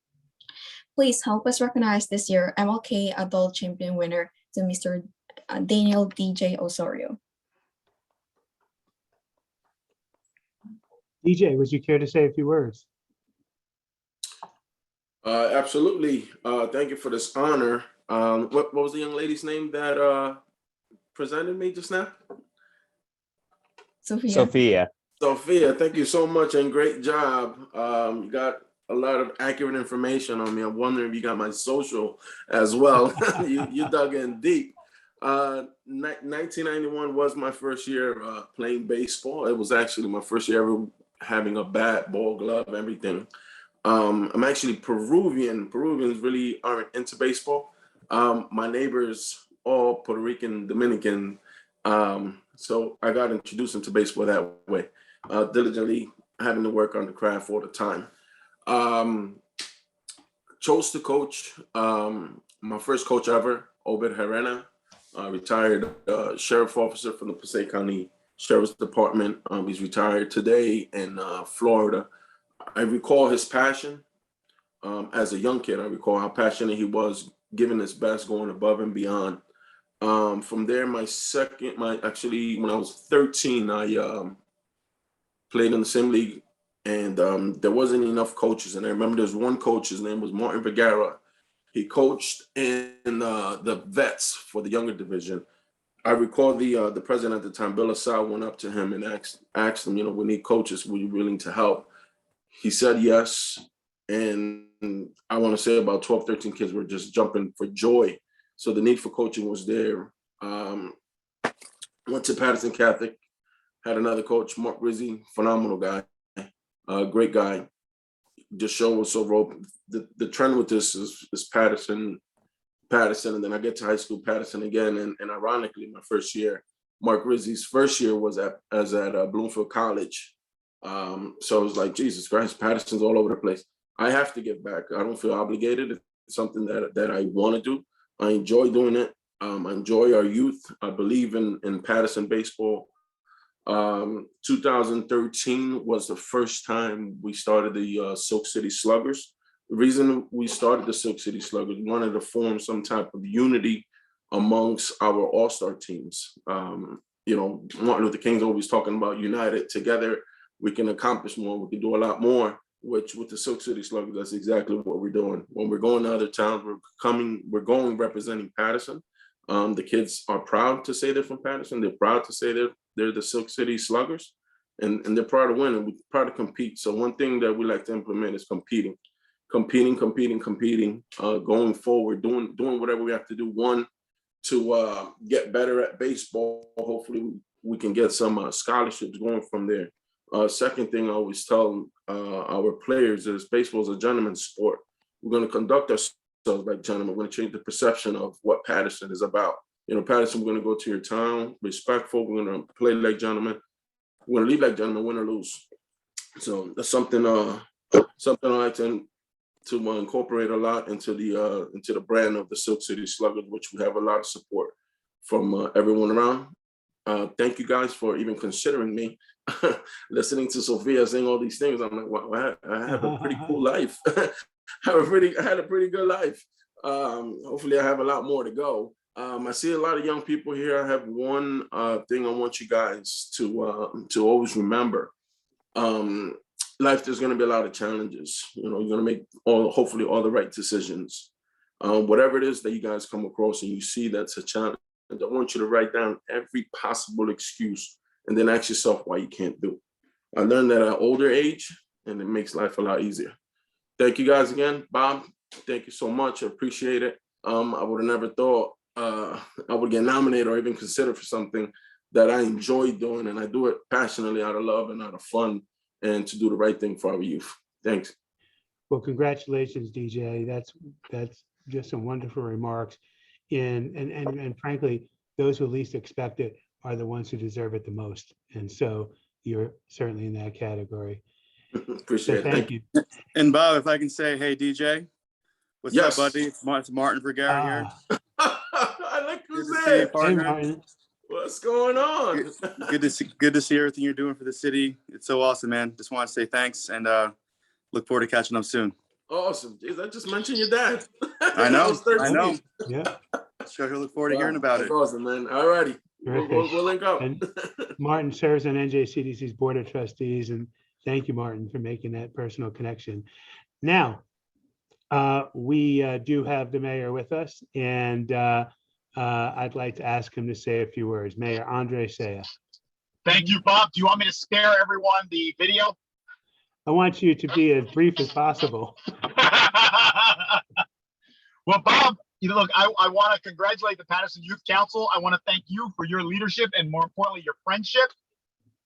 Please help us recognize this year MLK Adult Champion winner to Mr. Daniel DJ Osorio. DJ, would you care to say a few words? Absolutely. Thank you for this honor. What was the young lady's name that presented me just now? Sophia. Sophia, thank you so much and great job. You got a lot of accurate information on me. I'm wondering if you got my social as well. you dug in deep. 1991 was my first year playing baseball. It was actually my first year ever having a bat, ball, glove, everything. I'm actually Peruvian. Peruvians really aren't into baseball. My neighbors all Puerto Rican, Dominican. So I got introduced into baseball that way, diligently having to work on the craft all the time. Chose to coach. My first coach ever, Obed Herrera, retired sheriff officer from the Passaic County Sheriff's Department. He's retired today in Florida. I recall his passion as a young kid. I recall how passionate he was, giving his best, going above and beyond. From there, when I was 13, I played in the same league, and there wasn't enough coaches. And I remember there's one coach, his name was Martin Vergara. He coached in the vets for the younger division. I recall the president at the time, Bill Asal, went up to him and asked him, we need coaches. Were you willing to help? He said yes. And I want to say about 12, 13 kids were just jumping for joy. So the need for coaching was there. Went to Patterson Catholic, had another coach, Mark Rizzi, phenomenal guy, great guy. Just show was so rope. The trend with this is Patterson, and then I get to high school, Patterson again. And ironically, my first year, Mark Rizzi's first year was at Bloomfield College. So it was like, Jesus Christ, Patterson's all over the place. I have to give back. I don't feel obligated. It's something that I want to do. I enjoy doing it. I enjoy our youth. I believe in Patterson baseball. 2013 was the first time we started the Silk City Sluggers. The reason we started the Silk City Sluggers, we wanted to form some type of unity amongst our all-star teams. Martin Luther King's always talking about united together, we can accomplish more, we can do a lot more, which with the Silk City Sluggers, that's exactly what we're doing. When we're going to other towns, we're going representing Patterson. The kids are proud to say they're from Patterson. They're proud to say they're the Silk City Sluggers. and they're proud to win and we're proud to compete. So one thing that we like to implement is competing, going forward, doing whatever we have to do. One, to get better at baseball. Hopefully we can get some scholarships going from there. Second thing I always tell our players is baseball is a gentleman's sport. We're going to conduct ourselves like gentlemen. We're going to change the perception of what Patterson is about. You know, Patterson, we're going to go to your town, respectful. We're going to play like gentlemen. We're going to lead like gentlemen, win or lose. So that's something I like to incorporate a lot into the brand of the Silk City Sluggers, which we have a lot of support from everyone around. Thank you guys for even considering me. Listening to Sophia saying all these things, I'm like, wow, I have a pretty cool life. I had a pretty good life. Hopefully I have a lot more to go. I see a lot of young people here. I have one thing I want you guys to always remember. Life, there's going to be a lot of challenges. You know, you're going to make hopefully all the right decisions. Whatever it is that you guys come across and you see that's a challenge, I want you to write down every possible excuse and then ask yourself why you can't do it. I learned that at an older age, and it makes life a lot easier. Thank you guys again. Bob, thank you so much. I appreciate it. I would have never thought I would get nominated or even considered for something that I enjoy doing, and I do it passionately out of love and out of fun and to do the right thing for our youth. Thanks. Well, congratulations, DJ. That's just some wonderful remarks. And frankly, those who least expect it are the ones who deserve it the most. And so you're certainly in that category. Appreciate so it. thank you. And Bob, if I can say, hey, DJ, what's up, buddy? It's Martin Vergara here. I like who's Good to see you, there. partner. Hey, Martin. What's going on? Good to see everything you're doing for the city. It's so awesome, man. Just want to say thanks and look forward to catching up soon. Awesome. Jeez, I just mentioned your dad. I know. I know. Yeah. Sure, look forward to hearing about That's it. awesome, man. All righty. We'll link up. And Martin serves on NJCDC's Board of Trustees, and thank you, Martin, for making that personal connection. Now, we do have the mayor with us, and I'd like to ask him to say a few words. Mayor Andre Saya. Thank you, Bob. Do you want me to spare everyone the video? I want you to be as brief as possible. Well, Bob, look, I want to congratulate the Patterson Youth Council. I want to thank you for your leadership and, more importantly, your friendship.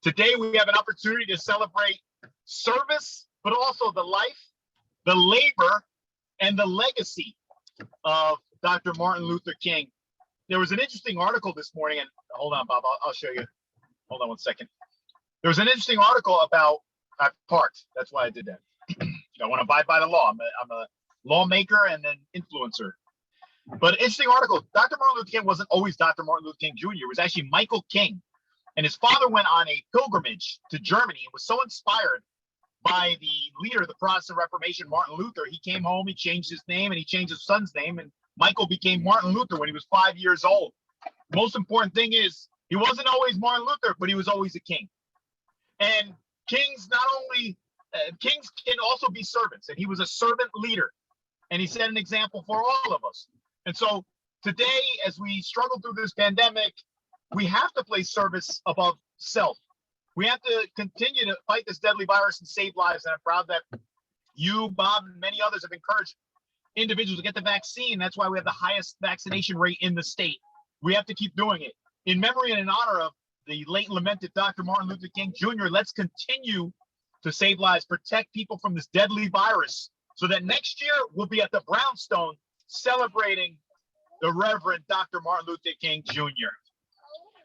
Today, we have an opportunity to celebrate service, but also the life, the labor, and the legacy of Dr. Martin Luther King. There was an interesting article this morning, and hold on, Bob, I'll show you. Hold on one second. There was an interesting article about parks. That's why I did that. I want to abide by the law. I'm a lawmaker and an influencer. But an interesting article. Dr. Martin Luther King wasn't always Dr. Martin Luther King Jr. It was actually Michael King. And his father went on a pilgrimage to Germany and was so inspired by the leader of the Protestant Reformation, Martin Luther. He came home, he changed his name, and he changed his son's name. And Michael became Martin Luther when he was 5 years old. The most important thing is he wasn't always Martin Luther, but he was always a king. And kings kings can also be servants, and he was a servant leader. And he set an example for all of us. And so today, as we struggle through this pandemic, we have to place service above self. We have to continue to fight this deadly virus and save lives. And I'm proud that you, Bob, and many others have encouraged individuals to get the vaccine. That's why we have the highest vaccination rate in the state. We have to keep doing it. In memory and in honor of the late and lamented Dr. Martin Luther King Jr., let's continue to save lives, protect people from this deadly virus, so that next year we'll be at the brownstone celebrating the Reverend Dr. Martin Luther King Jr.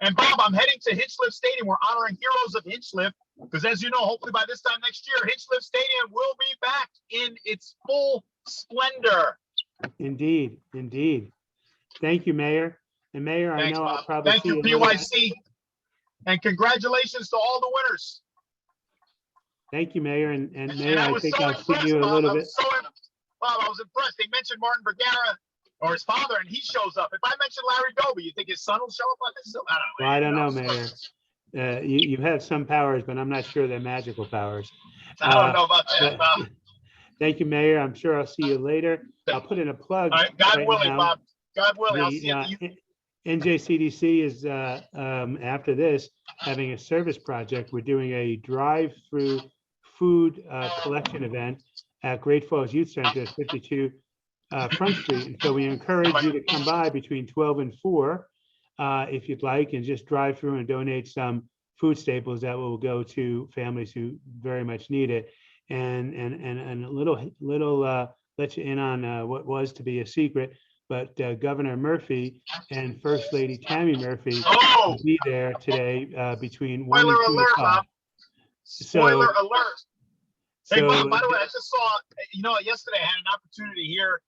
And Bob, I'm heading to Hinchliffe Stadium. We're honoring heroes of Hinchliffe, because as you know, hopefully by this time next year, Hinchliffe Stadium will be back in its full splendor. Indeed, indeed. Thank you, Mayor. And Mayor, Thanks, I know Bob. I'll probably Thank see you, a little- PYC. And congratulations to all the winners. Thank you, Mayor. And Mayor, And I I was think so I'll see impressed, you a Bob. little I bit. was Bob, I was impressed. They mentioned Martin Vergara or his father, and he shows up. If I mention Larry Doby, you think his son will show up on this? Well, I don't know, Mayor. You have some powers, but I'm not sure they're magical powers. I don't know about that, but- Bob. Thank you, Mayor. I'm sure I'll see you later. I'll put in a plug. All right, God right willing, now. Bob. God willing, I'll see you at the NJCDC is, after this, having a service project. We're doing a drive-through food collection event at Great Falls Youth Center, at 52 Front Street. And so we encourage you to come by between 12 and 4, if you'd like, and just drive through and donate some food staples that will go to families who very much need it. And a little let you in on what was to be a secret, but Governor Murphy and First Lady Tammy Murphy will be there today between 1 and Spoiler 2 alert, o'clock. Bob. Spoiler So, alert. Hey, so by the way, I just saw, yesterday I had an opportunity to hear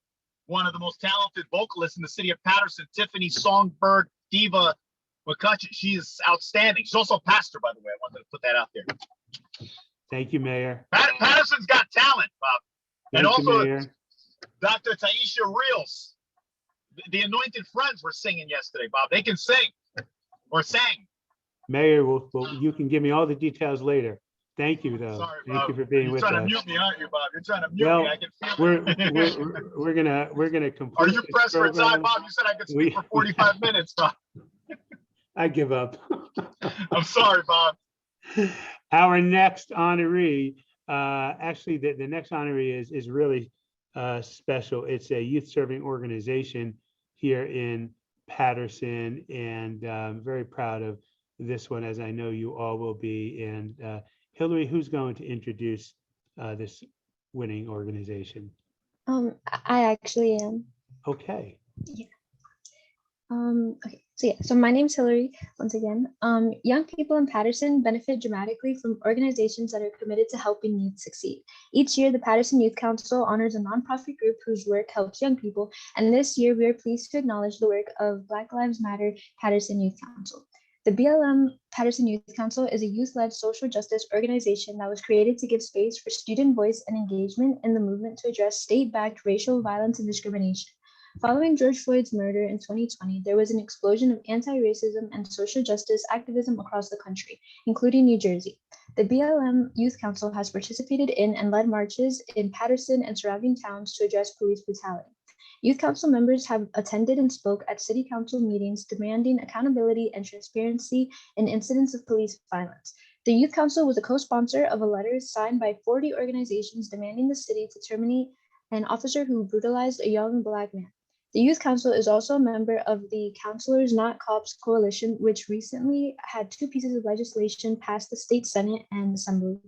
one of the most talented vocalists in the city of Patterson, Tiffany Songbird Diva McCutcheon. She is outstanding. She's also a pastor, by the way. I wanted to put that out there. thank you, Mayor. Patterson's got talent, Bob. Thank And you, also, Mayor. Dr. Taisha Reels, the Anointed Friends were singing yesterday, Bob. They can sing or sang. Mayor, you can give me all the details later. Thank you, though. Sorry, Thank Bob. you for being You're with trying us. to mute me, aren't you, Bob? You're trying to mute Well, me. I can feel it. we're gonna complete. Are you this pressed for time, program. Bob? You said I could speak for 45 minutes, Bob. I give up. I'm sorry, Bob. Our next honoree, actually, the next honoree is really special. It's a youth serving organization here in Patterson, and I'm very proud of this one, as I know you all will be. And Hillary, who's going to introduce this winning organization? I actually am. Okay. Okay, so my name's Hillary, once again. Young people in Patterson benefit dramatically from organizations that are committed to helping youth succeed. Each year, the Patterson Youth Council honors a nonprofit group whose work helps young people, and this year we are pleased to acknowledge the work of Black Lives Matter Patterson Youth Council. The BLM Patterson Youth Council is a youth-led social justice organization that was created to give space for student voice and engagement in the movement to address state-backed racial violence and discrimination. Following George Floyd's murder in 2020, there was an explosion of anti-racism and social justice activism across the country, including New Jersey. The BLM Youth Council has participated in and led marches in Patterson and surrounding towns to address police brutality. Youth Council members have attended and spoke at City Council meetings demanding accountability and transparency in incidents of police violence. The Youth Council was a co-sponsor of a letter signed by 40 organizations demanding the city to terminate an officer who brutalized a young Black man. The Youth Council is also a member of the Counselors Not Cops Coalition, which recently had 2 pieces of legislation pass the state Senate and Assembly.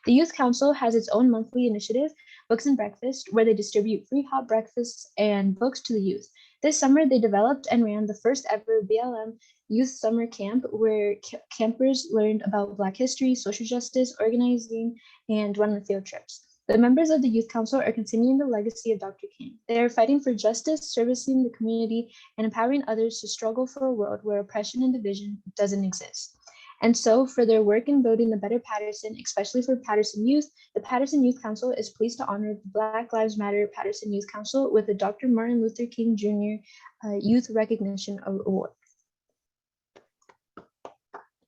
The Youth Council has its own monthly initiative, Books and Breakfast, where they distribute free hot breakfasts and books to the youth. This summer, they developed and ran the first ever BLM Youth Summer Camp, where campers learned about Black history, social justice, organizing, and went on field trips. The members of the Youth Council are continuing the legacy of Dr. King. They are fighting for justice, servicing the community, and empowering others to struggle for a world where oppression and division doesn't exist. And so, for their work in building a better Patterson, especially for Patterson youth, the Patterson Youth Council is pleased to honor the Black Lives Matter Patterson Youth Council with the Dr. Martin Luther King Jr. Youth Recognition Award.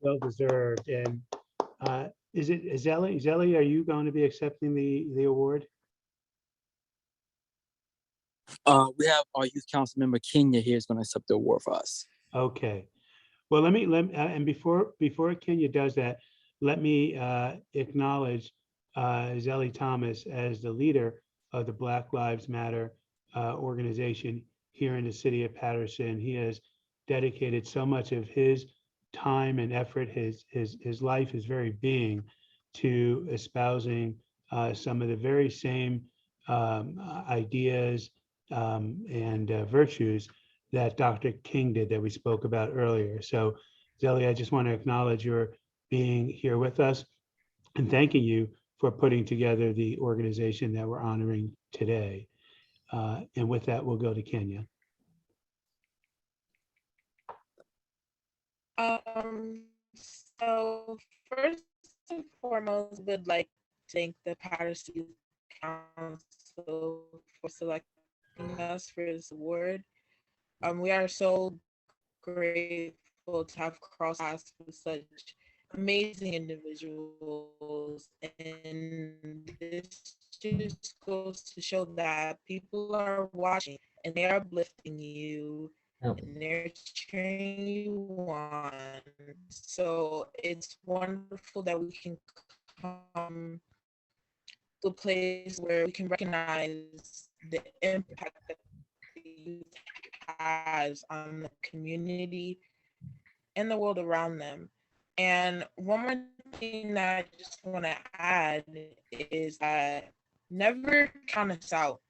Well deserved. And is it Zelly? Zelly, are you going to be accepting the award? We have our youth council member Kenya here is going to accept the award for us. Okay. Well, let me and before Kenya does that, let me acknowledge Zelly Thomas as the leader of the Black Lives Matter organization here in the city of Patterson. He has dedicated so much of his time and effort, his life, his very being, to espousing some of the very same ideas and virtues that Dr. King did, that we spoke about earlier. So, Zelly, I just want to acknowledge your being here with us and thanking you for putting together the organization that we're honoring today. And with that, we'll go to Kenya. So first and foremost, would like to thank the Patterson Youth Council for selecting us for this award. We are so grateful to have crossed paths with such amazing individuals, and this just goes to show that people are watching and they are uplifting you Yep. and they're cheering you on. So it's wonderful that we can come to a place where we can recognize the impact that the youth has on the community and the world around them. And one more thing that I just want to add is that never count us out,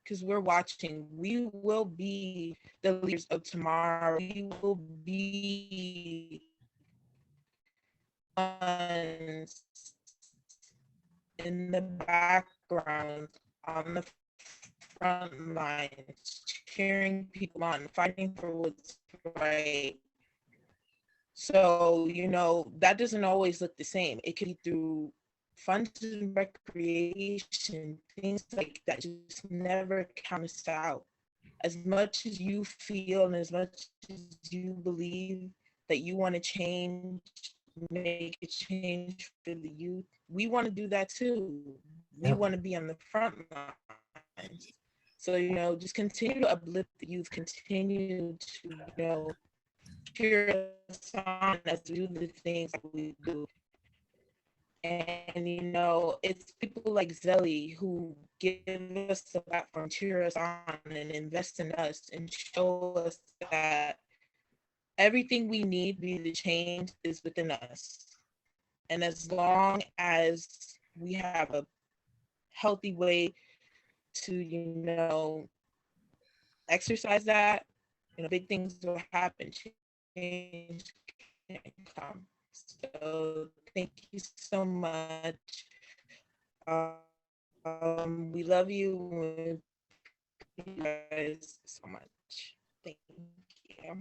because we're watching. We will be the leaders of tomorrow. We will be ones in the background, on the front lines, cheering people on, fighting for what's right. So, that doesn't always look the same. It could be through funds and recreation, things like that. Just never count us out. As much as you feel and as much as you believe that you want to change, make a change for the youth, we want to do that too. We Yep. want to be on the front lines. So, just continue to uplift the youth, continue to, cheer us on as we do the things that we do. And, it's people like Zelly who give us the platform, cheer us on, and invest in us and show us that everything we need to be the change is within us. And as long as we have a healthy way to, exercise that, big things will happen. Change can come. So thank you so much. We love you guys so much. Thank you.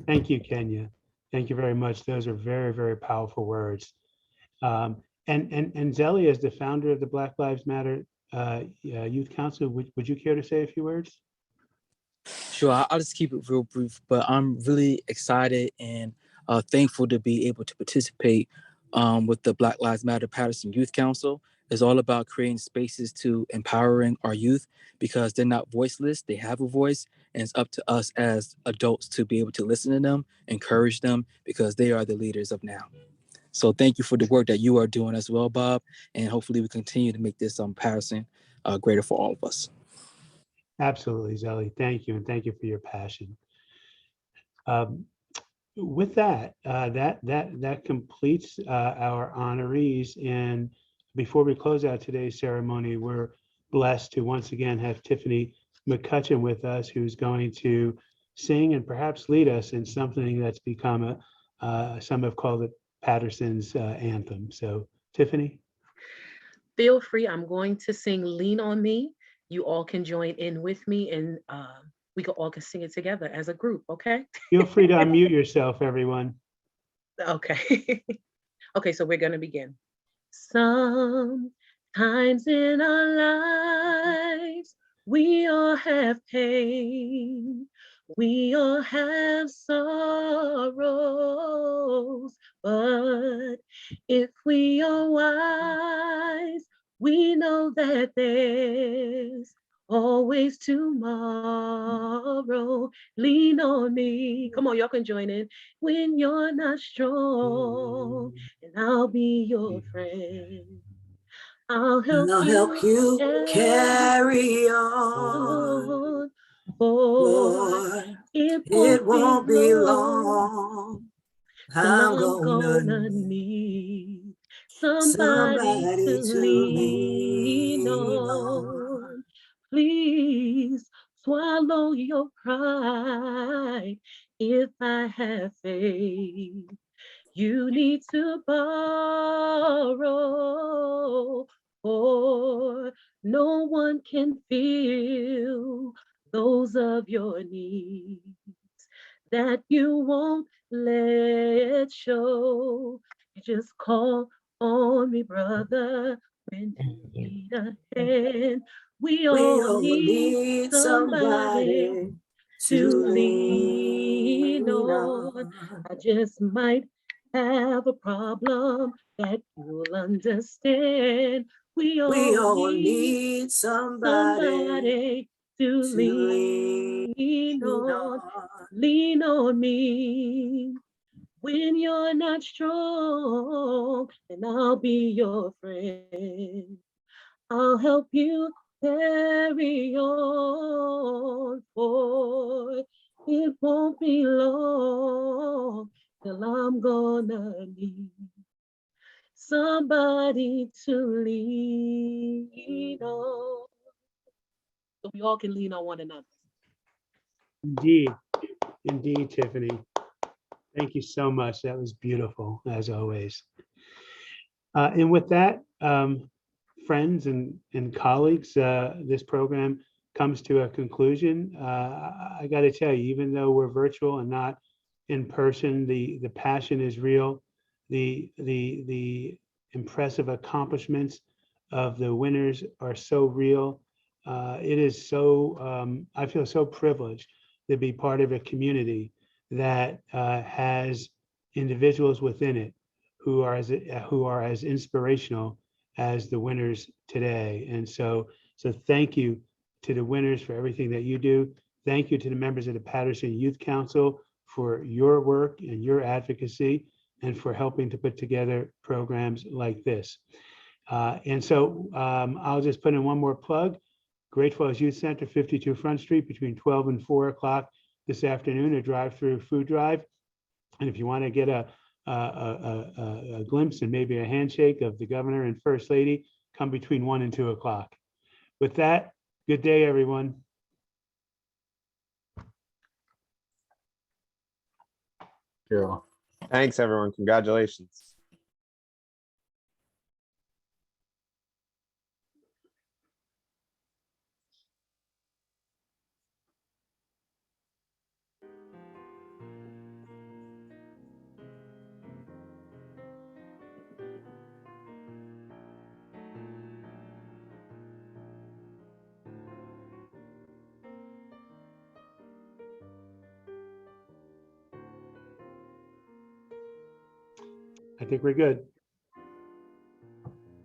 Thank you, Kenya. Thank you very much. Those are very, very powerful words. And Zelly, as the founder of the Black Lives Matter Youth Council, would you care to say a few words? Sure, I'll just keep it real brief, but I'm really excited and thankful to be able to participate with the Black Lives Matter Patterson Youth Council. It's all about creating spaces to empowering our youth because they're not voiceless, they have a voice, and it's up to us as adults to be able to listen to them, encourage them, because they are the leaders of now. So thank you for the work that you are doing as well, Bob, and hopefully we continue to make this Patterson greater for all of us. Absolutely, Zelly. Thank you, and thank you for your passion. With that, that completes our honorees. And before we close out today's ceremony, we're blessed to once again have Tiffany McCutcheon with us, who's going to sing and perhaps lead us in something that's become some have called it Patterson's anthem. So, Tiffany. Feel free. I'm going to sing Lean on Me. You all can join in with me and we all can sing it together as a group, okay? Feel free to unmute yourself, everyone. Okay. Okay, so we're going to begin. Sometimes in our lives, we all have pain. We all have sorrows, but if we are wise, we know that there's always tomorrow. Lean on me. Come on, y'all can join in. When you're not strong, and I'll be your friend. I'll help you carry on. For it won't be long. I'm gonna need somebody to lean on. Please swallow your pride if I have faith. You need to borrow, or no one can feel those of your needs that you won't let show. You just call on me, brother, when you need a hand. We all need somebody to lean on. I just might have a problem that you'll understand. We all need somebody to lean on me. When you're not strong, then I'll be your friend. I'll help you carry on, for it won't be long till I'm gonna need somebody to lean on. So we all can lean on one another. Indeed, indeed, Tiffany. Thank you so much. That was beautiful, as always. And with that, friends and colleagues, this program comes to a conclusion. I got to tell you, even though we're virtual and not in person, the passion is real. The impressive accomplishments of the winners are so real. It is so, I feel so privileged to be part of a community that has individuals within it who are as inspirational as the winners today. And so thank you to the winners for everything that you do. Thank you to the members of the Patterson Youth Council for your work and your advocacy and for helping to put together programs like this. And so I'll just put in one more plug. Great Falls Youth Center, 52 Front Street, between 12 and 4 o'clock this afternoon, a drive-through food drive. And if you want to get a glimpse and maybe a handshake of the governor and first lady, come between 1 and 2 o'clock. With that, good day, everyone. Cool. Thanks, everyone. Congratulations. I think we're good.